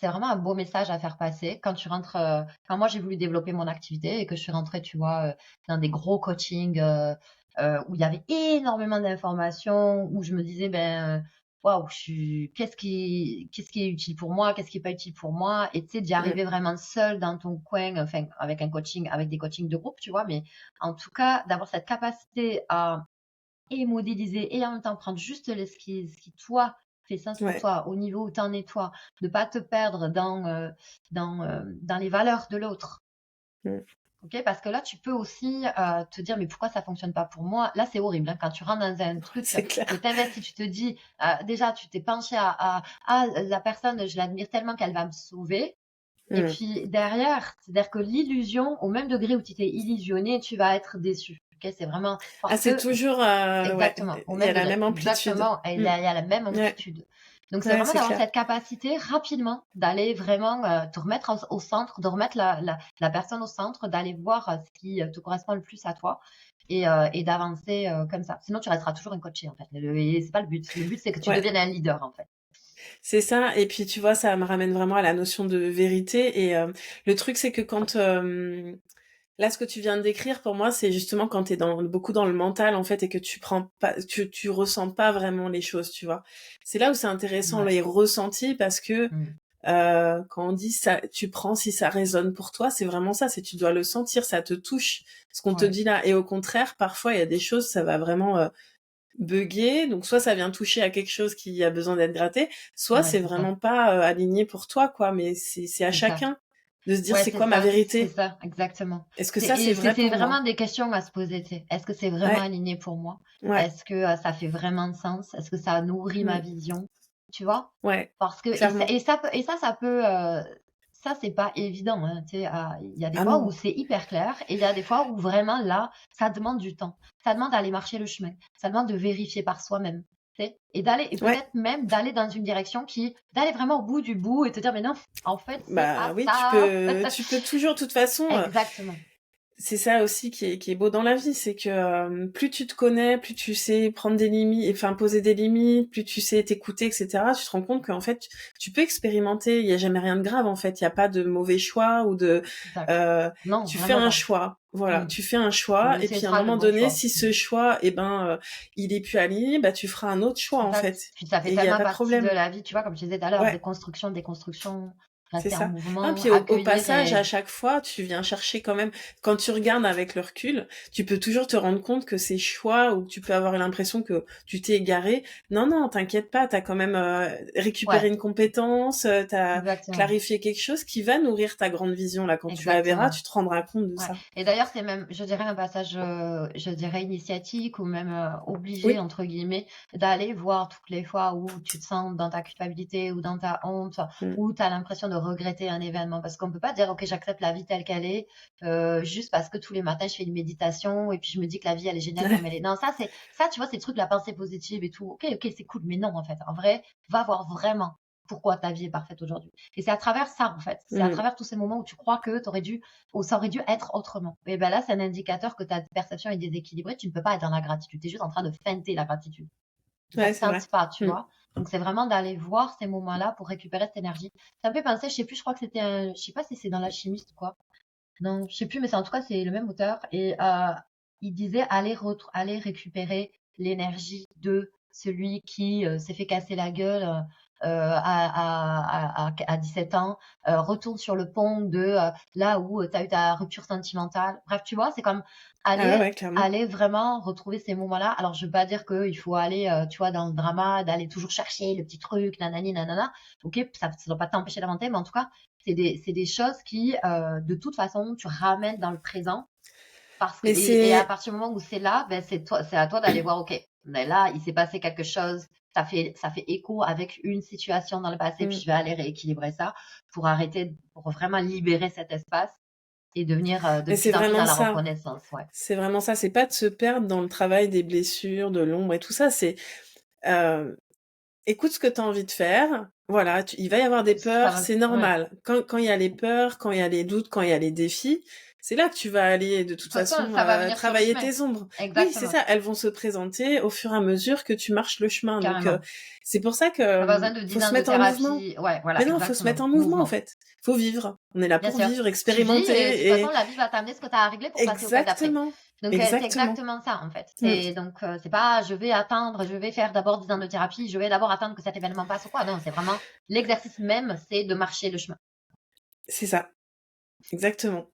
vraiment un beau message à faire passer quand tu rentres, quand moi j'ai voulu développer mon activité et que je suis rentrée, tu vois, dans des gros coachings, où il y avait énormément d'informations, où je me disais: «Ben, waouh, qu'est-ce qui est utile pour moi? Qu'est-ce qui est pas utile pour moi?» Et tu sais, d'y Mm. arriver vraiment seule dans ton coin, enfin, avec un coaching, avec des coachings de groupe, tu vois? Mais en tout cas, d'avoir cette capacité à et modéliser, et en même temps prendre juste ce qui toi fait sens pour Ouais. toi, au niveau où tu en es toi, de pas te perdre dans les valeurs de l'autre. Mm. OK? Parce que là, tu peux aussi, te dire: «Mais pourquoi ça fonctionne pas pour moi?» Là, c'est horrible, hein, quand tu rentres dans un truc, C'est que clair. tu investis, tu te dis, déjà tu t'es penché à: «Ah, la personne, je l'admire tellement qu'elle va me sauver», et Mm. puis derrière, c'est-à-dire que l'illusion, au même degré où tu t'es illusionné, tu vas être déçu. OK? C'est vraiment Ah, parce c'est que toujours, ouais, exactement, au il y a même la degré. même amplitude. Exactement, et Mm. il y a la même Ouais, amplitude. Donc c'est ouais, vraiment c'est d'avoir clair. cette capacité rapidement d'aller vraiment, te remettre au centre, de remettre la personne au centre, d'aller voir, ce qui, te correspond le plus à toi, et d'avancer, comme ça. Sinon tu resteras toujours incoaché en fait, et c'est pas le but. Le but, c'est que tu Ouais. deviennes un leader, en fait. C'est ça, et puis tu vois, ça me ramène vraiment à la notion de vérité, et le truc c'est que quand, là, ce que tu viens de décrire, pour moi, c'est justement quand t'es beaucoup dans le mental, en fait, et que tu ressens pas vraiment les choses, tu vois. C'est là où c'est intéressant, Ouais. les ressentis, parce que, Mmh. quand on dit ça, tu prends si ça résonne pour toi, c'est vraiment ça, c'est tu dois le sentir, ça te touche, ce qu'on te Ouais. dit là. Et au contraire, parfois, il y a des choses, ça va vraiment, bugger, donc soit ça vient toucher à quelque chose qui a besoin d'être gratté, soit Ouais, c'est c'est ça. vraiment pas, aligné pour toi, quoi, mais c'est à C'est ça. chacun de se dire: Ouais, «C'est quoi ma c'est vérité? ça, exactement. Est-ce que ça, c'est vrai C'est pour moi?» vraiment des questions à se poser, tu sais. Est-ce que c'est vraiment Ouais, aligné pour moi? ouais. Est-ce que, ça fait vraiment de sens? Est-ce que ça nourrit ma Mmh. vision? Tu vois? Ouais, Parce que clairement. ça peut, ça c'est pas évident, hein, tu sais, il y a des Ah fois où non. c'est hyper clair, et il y a des fois où vraiment là, ça demande du temps. Ça demande d'aller marcher le chemin. Ça demande de vérifier par soi-même, tu sais? Et Ouais, peut-être même d'aller dans une direction d'aller vraiment au bout du bout et te dire: «Mais non, en fait, c'est pas bah, oui, ça». tu peux toujours de toute façon, Exactement. c'est ça aussi qui est beau dans la vie, c'est que plus tu te connais, plus tu sais prendre des limites, enfin poser des limites, plus tu sais t'écouter, etc. Tu te rends compte qu'en fait tu peux expérimenter. Il y a jamais rien de grave en fait. Il y a pas de mauvais choix ou de. Exact. euh, Non, Tu fais vraiment un pas. choix. Voilà, Mm. tu fais un Et choix le et puis à un sera le moment bon donné, choix. si ce choix, il est plus aligné, bah tu feras un autre choix en Exact. fait. Puis ça fait Et il y a tellement pas de partie de problème. la vie, tu vois, comme je disais tout à l'heure, Ouais. déconstruction, déconstruction, C'est rester en ça. Non, mouvement, puis au accueillir passage, à et chaque fois, tu viens chercher quand même, quand tu regardes avec le recul, tu peux toujours te rendre compte que ces choix ou que tu peux avoir l'impression que tu t'es égaré. Non, non, t'inquiète pas, t'as quand même récupéré ouais, une compétence, t'as exactement. clarifié quelque chose qui va nourrir ta grande vision. Là, quand tu la verras, Exactement. tu te rendras compte de Ouais. ça. Et d'ailleurs, c'est même, je dirais, un passage, je dirais, initiatique ou même obligé, Oui. entre guillemets, d'aller voir toutes les fois où tu te sens dans ta culpabilité ou dans ta honte, Mm. où tu as l'impression de regretter un événement. Parce qu'on peut pas dire, OK, j'accepte la vie telle qu'elle est, juste parce que tous les matins, je fais une méditation et puis je me dis que la vie, elle est géniale comme elle est. Non, ça, tu vois, c'est le truc de la pensée positive et tout. OK, c'est cool. Mais non, en fait, en vrai, va voir vraiment pourquoi ta vie est parfaite aujourd'hui. Et c'est à travers ça, en fait. C'est à Mm. travers tous ces moments où tu crois que t'aurais dû ou ça aurait dû être autrement. Et ben là, c'est un indicateur que ta perception est déséquilibrée. Tu ne peux pas être dans la gratitude. Tu es juste en train de feinter la gratitude. Ça Ouais, ne c'est vrai. teinte pas, tu Mm. vois. Donc, c'est vraiment d'aller voir ces moments-là pour récupérer cette énergie. Ça me fait penser, je sais plus, je crois que c'était un, je sais pas si c'est dans l'alchimiste ou quoi. Non, je sais plus, mais c'est en tout cas, c'est le même auteur. Et il disait aller récupérer l'énergie de celui qui s'est fait casser la gueule à 17 ans, retourne sur le pont de là où tu as eu ta rupture sentimentale. Bref, tu vois, c'est comme Ah ouais, aller ouais, clairement. aller vraiment retrouver ces moments-là. Alors, je veux pas dire qu'il faut aller, tu vois, dans le drama, d'aller toujours chercher le petit truc, nanani, nanana. Ok, ça ne doit pas t'empêcher d'inventer, mais en tout cas, c'est des choses qui, de toute façon, tu ramènes dans le présent parce que Mais et à c'est. partir du moment où c'est là, ben c'est à toi d'aller voir, OK, ben là, il s'est passé quelque chose, ça fait écho avec une situation dans le passé, puis Mm. je vais aller rééquilibrer ça pour vraiment libérer cet espace et devenir de Mais c'est plus en plus vraiment dans la ça. reconnaissance, ouais. C'est vraiment ça. C'est pas de se perdre dans le travail des blessures, de l'ombre et tout ça. C'est euh, écoute ce que tu as envie de faire. Voilà, il va y avoir des Ça peurs, va, c'est ouais. normal. Quand il y a les peurs, quand il y a les doutes, quand il y a les défis, c'est là que tu vas aller de toute De toute façon, façon ça va venir sur le travailler chemin. tes ombres. Oui, c'est Exactement, ça. Elles vont se présenter au fur et à mesure que tu marches le chemin. Donc carrément. c'est pour ça que Pas besoin de 10 faut se ans de mettre en mouvement. thérapie. Ouais, Mais voilà, non, faut se mettre exactement. en mouvement en Mouvement. fait. Faut vivre. On est là Bien pour sûr. vivre, Tu vis et de toute expérimenter façon, et la vie va t'amener ce que tu as à régler pour passer au stade d'après. exactement, Donc, c'est exactement. exactement ça, en fait. Mm. C'est donc, c'est pas je vais attendre, je vais faire d'abord 10 ans de thérapie, je vais d'abord attendre que cet événement passe ou quoi. Non, c'est vraiment l'exercice même, c'est de marcher le chemin. C'est ça, exactement.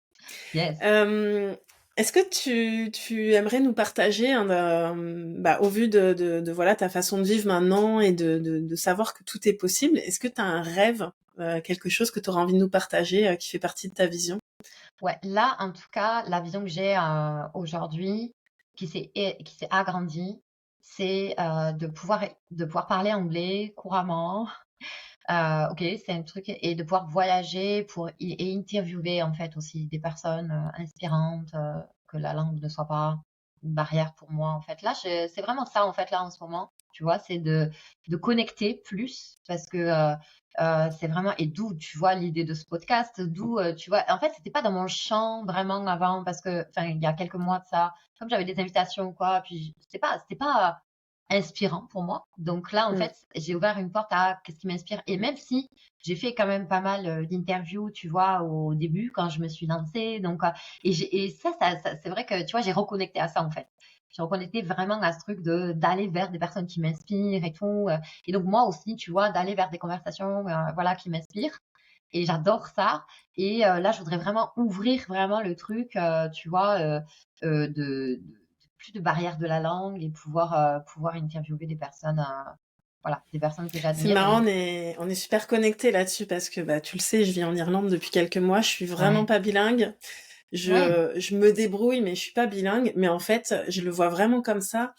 Yes. Euh, Est-ce que tu aimerais nous partager, bah, au vu de voilà ta façon de vivre maintenant et de savoir que tout est possible, est-ce que tu as un rêve, quelque chose que tu auras envie de nous partager, qui fait partie de ta vision? Ouais, là, en tout cas, la vision que j'ai aujourd'hui, qui s'est agrandie, c'est de pouvoir parler anglais couramment. OK, c'est un truc et de pouvoir voyager et interviewer en fait aussi des personnes inspirantes, que la langue ne soit pas une barrière pour moi en fait. Là, c'est vraiment ça en fait là en ce moment, tu vois, c'est de connecter plus parce que c'est vraiment et d'où tu vois l'idée de ce podcast, d'où tu vois, en fait, c'était pas dans mon champ vraiment avant parce que enfin il y a quelques mois de ça, comme j'avais des invitations ou quoi, puis c'était pas inspirant pour moi. Donc là, en Mm. fait, j'ai ouvert une porte à qu'est-ce qui m'inspire. Et même si j'ai fait quand même pas mal d'interviews, tu vois, au début, quand je me suis lancée. Donc, et ça c'est vrai que, tu vois, j'ai reconnecté à ça, en fait. J'ai reconnecté vraiment à ce truc d'aller vers des personnes qui m'inspirent et tout. Et donc, moi aussi, tu vois, d'aller vers des conversations, voilà, qui m'inspirent. Et j'adore ça. Et là, je voudrais vraiment ouvrir vraiment le truc, tu vois, plus de barrières de la langue et pouvoir interviewer des personnes, voilà, des personnes que C'est j'admire marrant, et on est super connectés là-dessus parce que bah tu le sais, je vis en Irlande depuis quelques mois, je suis vraiment ouais, pas bilingue. ouais, Je me débrouille, mais je suis pas bilingue. Mais en fait, je le vois vraiment comme ça.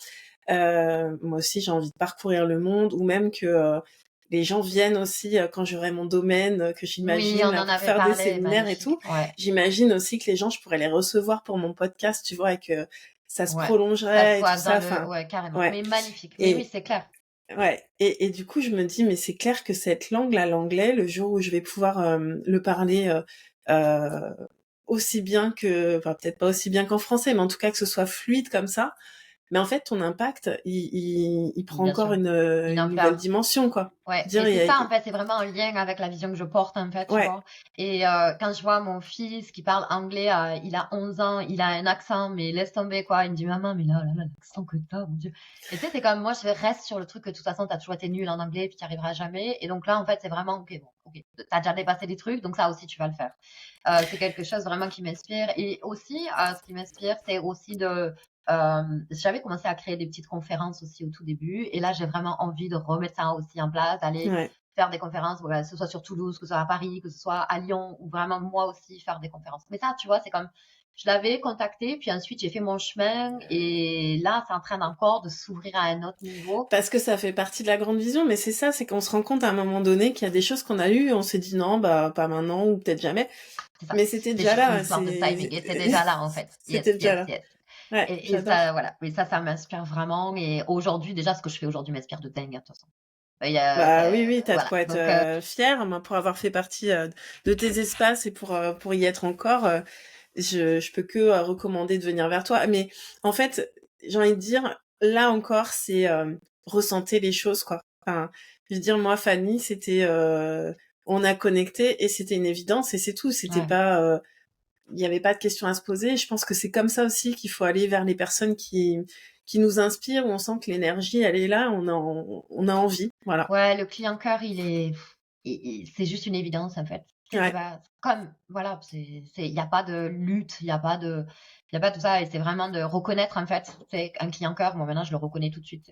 Moi aussi, j'ai envie de parcourir le monde, ou même que les gens viennent aussi quand j'aurai mon domaine, que oui, j'imagine on là en pour avait faire des parlé, séminaires et magnifique, tout. ouais, J'imagine aussi que les gens, je pourrais les recevoir pour mon podcast, tu vois, et que ça se ouais, ça prolongerait et tout soit dans ça. le, Enfin, ouais, carrément, ouais. mais magnifique, mais oui, Et c'est clair, ouais. Et du coup, je me dis, mais c'est clair que cette langue, là, l'anglais, le jour où je vais pouvoir le parler aussi bien que, enfin peut-être pas aussi bien qu'en français, mais en tout cas que ce soit fluide comme ça. Mais en fait, ton impact, il prend Bien encore sûr. Une une nouvelle ampleur. dimension, quoi. Ouais, Dire, mais il c'est y a, ça, en fait, c'est vraiment en lien avec la vision que je porte, en fait, tu ouais, vois? Et quand je vois mon fils qui parle anglais, il a 11 ans, il a un accent, mais laisse tomber, quoi. Il me dit: «Maman, mais là, l'accent que tu mon Dieu». Et tu sais, c'est comme moi, je reste sur le truc que de toute façon, tu as toujours été nul en anglais, puis tu y arriveras jamais. Et donc là, en fait, c'est vraiment OK, bon, OK, tu as déjà dépassé des trucs, donc ça aussi, tu vas le faire. C'est quelque chose vraiment qui m'inspire. Et aussi, ce qui m'inspire, c'est aussi j'avais commencé à créer des petites conférences aussi au tout début. Et là, j'ai vraiment envie de remettre ça aussi en place, d'aller ouais. faire des conférences, voilà, que ce soit sur Toulouse, que ce soit à Paris, que ce soit à Lyon, ou vraiment moi aussi faire des conférences. Mais ça, tu vois, c'est comme, je l'avais contacté, puis ensuite j'ai fait mon chemin, et là, c'est en train encore de s'ouvrir à un autre niveau. Parce que ça fait partie de la grande vision, mais c'est ça, c'est qu'on se rend compte à un moment donné qu'il y a des choses qu'on a eues, on s'est dit non, bah pas maintenant ou peut-être jamais, C'est ça. mais c'était C'est déjà juste une là, histoire de timing, et c'est déjà là, en fait. Yes, c'était déjà yes, là. yes. Ouais, Et ça, j'adore. voilà. Mais ça m'inspire vraiment. Et aujourd'hui, déjà, ce que je fais aujourd'hui m'inspire de dingue, de toute façon. Bah oui, oui, t'as de Voilà. quoi être Donc, fière, moi, pour avoir fait partie de tes espaces et pour y être encore. Je peux que recommander de venir vers toi. Mais en fait, j'ai envie de dire, là encore, c'est ressentir les choses, quoi. Enfin, je veux dire, moi, Fanny, c'était, on a connecté et c'était une évidence et c'est tout. C'était ouais. pas, il n'y avait pas de questions à se poser. Je pense que c'est comme ça aussi qu'il faut aller vers les personnes qui nous inspirent, où on sent que l'énergie, elle est là, on a envie. Voilà. Ouais, le client cœur, c'est juste une évidence, en fait. Tu sais, c'est Ouais. pas comme, voilà, il y a pas de lutte, il y a pas tout ça. Et c'est vraiment de reconnaître, en fait, c'est un client cœur. Moi, maintenant, je le reconnais tout de suite.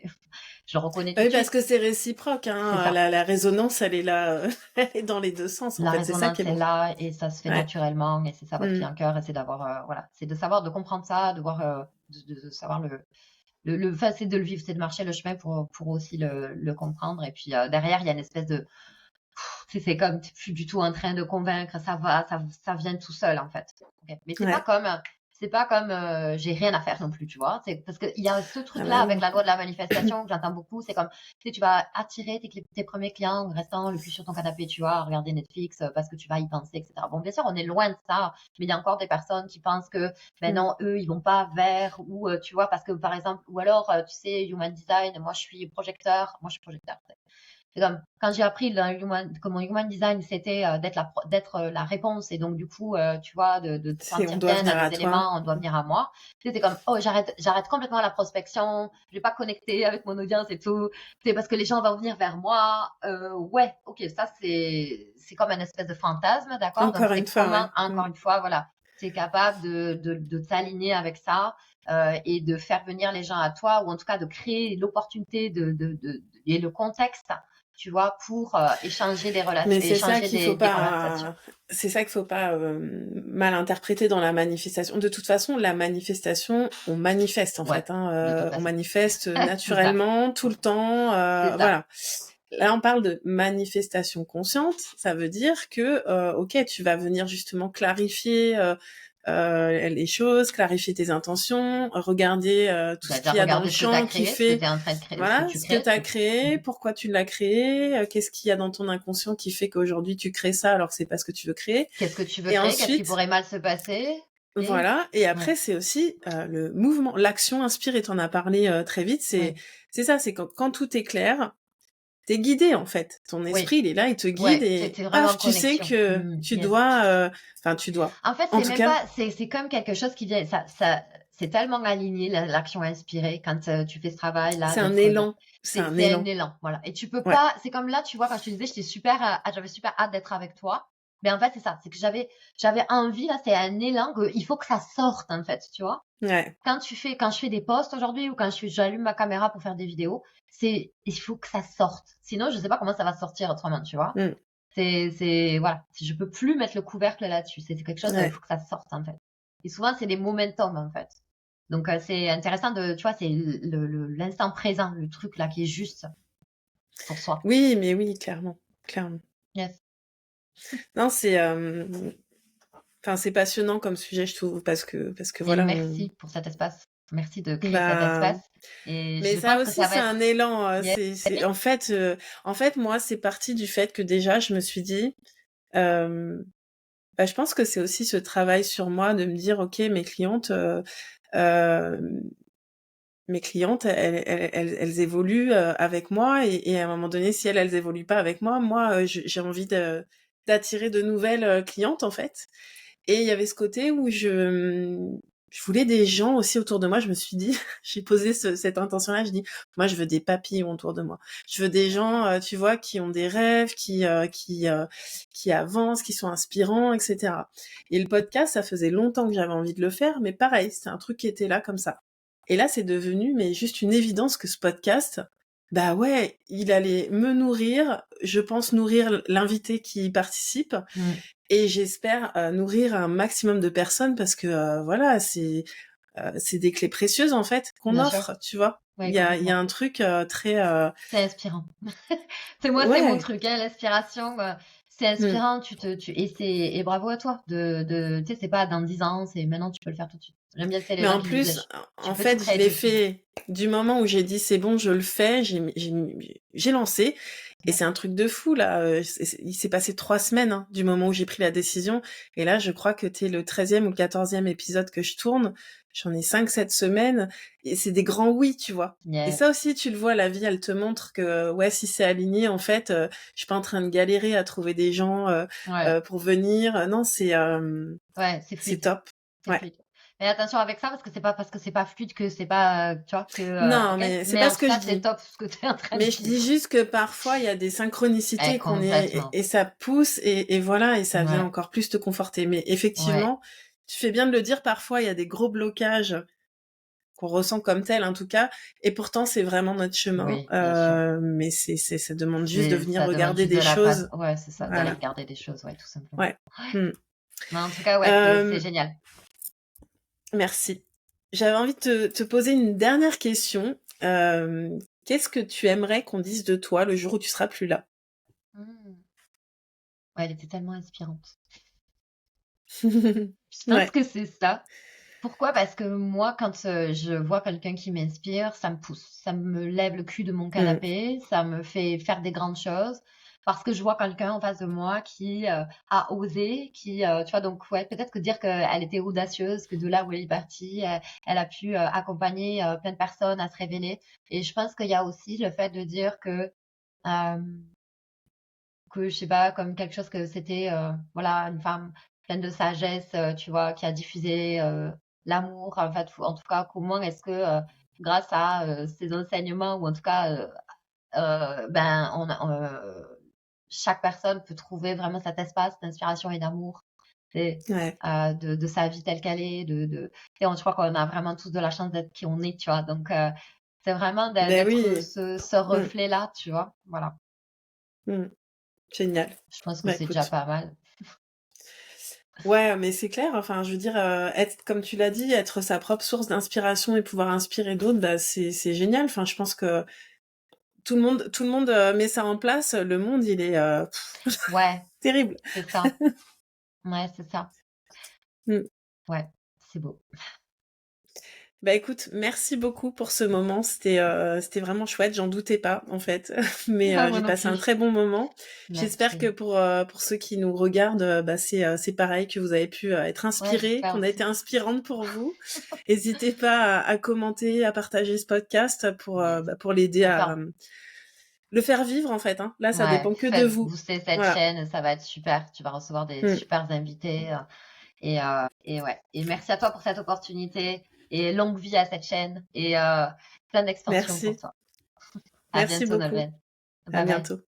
Je le reconnais tout Oui, de parce suite. que c'est réciproque, C'est hein. ça. La résonance, elle est là, elle est dans les deux sens, en La fait. C'est ça qui est résonance est bon. là, et ça se fait Ouais. naturellement, et c'est ça votre Mm. client cœur. Et c'est d'avoir, voilà, c'est de savoir, de comprendre ça, de voir, de savoir enfin, c'est de le vivre, c'est de marcher le chemin pour aussi le comprendre. Et puis, derrière, il y a une espèce de, tu sais, c'est comme, tu plus du tout en train de convaincre, ça vient tout seul, en fait. Ok. Mais Ouais. c'est pas comme, j'ai rien à faire non plus, tu vois. C'est parce qu'il y a ce Ah truc-là bah avec non. la loi de la manifestation que j'entends beaucoup. C'est comme, tu sais, tu vas attirer tes premiers clients en restant le cul sur ton canapé, tu vois, à regarder Netflix, parce que tu vas y penser, etc. Bon, bien sûr, on est loin de ça, mais il y a encore des personnes qui pensent que, ben Mm. non, eux, ils vont pas vers, ou, tu vois, parce que, par exemple, ou alors, tu sais, Human Design, moi, je suis projecteur, c'est comme quand j'ai appris que mon human design, c'était, d'être, la réponse. Et donc, du coup, tu vois, de te C'est, on sentir doit bien dans venir les à toi. éléments, on doit venir à moi. Tu sais, c'est comme, oh, j'arrête complètement la prospection, je vais pas connecter avec mon audience et tout. C'est parce que les gens vont venir vers moi. Ouais, ok, ça, c'est comme un espèce de fantasme, d'accord? Donc, Encore c'est une fois, comment, ouais. Mm. encore une fois, voilà, tu es capable de t'aligner avec ça, et de faire venir les gens à toi, ou en tout cas de créer l'opportunité et le contexte, tu vois, pour, échanger des relations, Mais échanger des conversations. c'est ça qu'il faut pas mal interpréter dans la manifestation. De toute façon, la manifestation, on manifeste en Ouais, fait, hein, de toute on façon. manifeste C'est ça, naturellement tout le temps, c'est ça. voilà. Là, on parle de manifestation consciente. Ça veut dire que, ok, tu vas venir justement clarifier les choses, clarifier tes intentions, regarder tout ce Déjà qu'il y a dans le regarder ce que tu as champ qui créé, ce que fait, tu es en train de créer, ce que voilà, tu ce que crées. tu as créé, pourquoi tu l'as créé, qu'est-ce qu'il y a dans ton inconscient qui fait qu'aujourd'hui tu crées ça alors que c'est pas ce que tu veux créer. Qu'est-ce que tu veux Et créer? Qu'est-ce qui ensuite, pourrait mal se passer? Et voilà. Et ouais, après, c'est aussi le mouvement, l'action inspire. Et t'en as parlé très vite. oui, C'est ça, c'est quand tout est clair, t'es guidé en fait. Ton oui, esprit, il est là, il te guide ouais, tu et es vraiment en paf, tu sais connexion. que tu Yes. dois, enfin tu dois. En fait, En c'est tout même cas, pas, c'est comme quelque chose qui vient, c'est tellement aligné, l'action inspirée, quand, tu fais ce travail-là c'est un d'être dans, élan, c'est un c'est un élan. élan, voilà. Et tu peux Ouais. pas, c'est comme là, tu vois, quand je te disais, j'avais super hâte d'être avec toi. Mais en fait, c'est ça, c'est que j'avais envie, là, c'est un élan il faut que ça sorte, en fait, tu vois. Ouais. Quand je fais des posts aujourd'hui, ou quand j'allume ma caméra pour faire des vidéos, il faut que ça sorte. Sinon, je sais pas comment ça va sortir autrement, tu vois. Mm. Voilà. Je peux plus mettre le couvercle là-dessus. C'est quelque chose, il Ouais. faut que ça sorte, en fait. Et souvent, c'est des momentum, en fait. Donc, c'est intéressant tu vois, c'est l'instant présent, le truc là qui est juste pour soi. Oui, mais oui, clairement, clairement. Yes. Non, c'est, enfin, c'est passionnant comme sujet, je trouve, parce que Et voilà, merci pour cet espace. Merci de créer cet bah, espace. Et mais je ça pense que aussi, ça va c'est un être, élan. yes. En fait, moi, c'est parti du fait que déjà, je me suis dit, euh, Bah, je pense que c'est aussi ce travail sur moi de me dire: «OK, heu, mes clientes, elles évoluent, avec moi et à un moment donné, si elles évoluent pas avec moi, j'ai envie d'attirer de nouvelles, clientes, en fait. Et il y avait ce côté où je voulais des gens aussi autour de moi. Je me suis dit, j'ai posé cette intention-là. Je dis, moi, je veux des papillons autour de moi. Je veux des gens, tu vois, qui ont des rêves, qui avancent, qui sont inspirants, etc. Et le podcast, ça faisait longtemps que j'avais envie de le faire, mais pareil, c'est un truc qui était là comme ça. Et là, c'est devenu, mais juste une évidence que ce podcast, bah ouais, il allait me nourrir, je pense nourrir l'invité qui y participe, Mmh. et j'espère nourrir un maximum de personnes parce que voilà, c'est des clés précieuses en fait qu'on Bien sûr. offre, tu vois. Oui, Il y a complètement. un truc très C'est inspirant. C'est mon ouais. truc, hein, l'inspiration, c'est Mm. inspirant, et bravo à toi tu sais, c'est pas dans 10 ans, c'est maintenant, tu peux le faire tout de suite. J'aime bien, tu sais, les Mais gens en qui disent: plus, Tu en peux tout fait, je créer l'ai tout de suite». fait du moment où j'ai dit c'est bon, je le fais, j'ai lancé, et Ouais. c'est un truc de fou là. Il s'est passé 3 semaines hein, du moment où j'ai pris la décision, et là, je crois que t'es le 13e ou le 14e épisode que je tourne. J'en ai 5 cette semaine, et c'est des grands oui, tu vois. Et Yes. ça aussi, tu le vois, la vie, elle te montre que ouais, si c'est aligné, en fait, je suis pas en train de galérer à trouver des gens Ouais, pour venir. Non, ouais, c'est fluide, top. c'est Ouais. fluide. Mais attention avec ça, parce que c'est pas parce que c'est pas fluide que c'est pas, tu vois, que, Non, OK? mais c'est Mais pas en ce tout que je cas, c'est dis. top ce que tu es en train de Mais je dis dire. juste que parfois il y a des synchronicités qu'on est Complètement. et ça pousse et voilà, et ça vient Ouais, encore plus te conforter. Mais ouais. effectivement, tu fais bien de le dire, parfois il y a des gros blocages qu'on ressent comme tels en tout cas, et pourtant c'est vraiment notre chemin. Oui, bien sûr. Mais ça demande juste de venir Ça demande regarder juste de des la face. choses. Ouais, c'est ça, d'aller Voilà. regarder des choses, ouais, tout simplement. Ouais. Mmh. Mais en tout cas, ouais, c'est Hem, génial. Merci. J'avais envie de te poser une dernière question. Qu'est-ce que tu aimerais qu'on dise de toi le jour où tu seras plus là? Mmh. Ouais, elle était tellement inspirante. Je pense Ouais. que c'est ça. Pourquoi? Parce que moi, quand, je vois quelqu'un qui m'inspire, ça me pousse. Ça me lève le cul de mon Mmh. canapé, ça me fait faire des grandes choses parce que je vois quelqu'un en face de moi qui, a osé, tu vois? Donc ouais, peut-être que dire qu'elle était audacieuse, que de là où elle est partie, elle a pu, accompagner, plein de personnes à se révéler, et je pense qu'il y a aussi le fait de dire hem, que je sais pas, comme quelque chose que c'était, voilà, une femme pleine de sagesse, tu vois? Qui a diffusé, l'amour, en fait, en tout cas, comment est-ce que, grâce à, ses enseignements, ou en tout cas, ben, chaque personne peut trouver vraiment cet espace d'inspiration et d'amour, tu Ouais. de sa vie telle qu'elle est, je crois qu'on a vraiment tous de la chance d'être qui on est, tu vois? Donc c'est vraiment Ben d'être oui. ce Mmh. reflet-là, tu vois? Voilà, Mmh. Génial. je pense que Bah, c'est déjà écoute, pas mal. ouais, mais c'est clair, enfin, je veux dire, être comme tu l'as dit, être sa propre source d'inspiration et pouvoir inspirer d'autres, bah, c'est génial. Enfin, je pense que tout le monde, met ça en place, le monde, il est, Ouais, terrible. c'est ça. Ouais, c'est ça. Mmh. Ouais, c'est beau. Bah, écoute, merci beaucoup pour ce moment. C'était vraiment chouette, j'en doutais pas, en fait, mais Ah, moi j'ai non passé un plus. très bon moment. J'espère que Merci. pour ceux qui nous regardent, bah, c'est pareil, que vous avez pu, être Ouais, inspirés, j'espère qu'on a aussi. été inspirantes pour vous. N'hésitez pas à commenter, à partager ce podcast Yes. pour l'aider Pour à, faire le faire vivre, en fait, hein. Là, ça Ouais, dépend que de faites vous. booster cette Voilà. chaîne, ça va être super. Tu vas recevoir des Mmh. super invités, et ouais. Et merci à toi pour cette opportunité, et longue vie à cette chaîne, et plein d'extensions pour Merci. toi. À Merci bientôt, beaucoup. Nolwenn. À Bye bye. bientôt.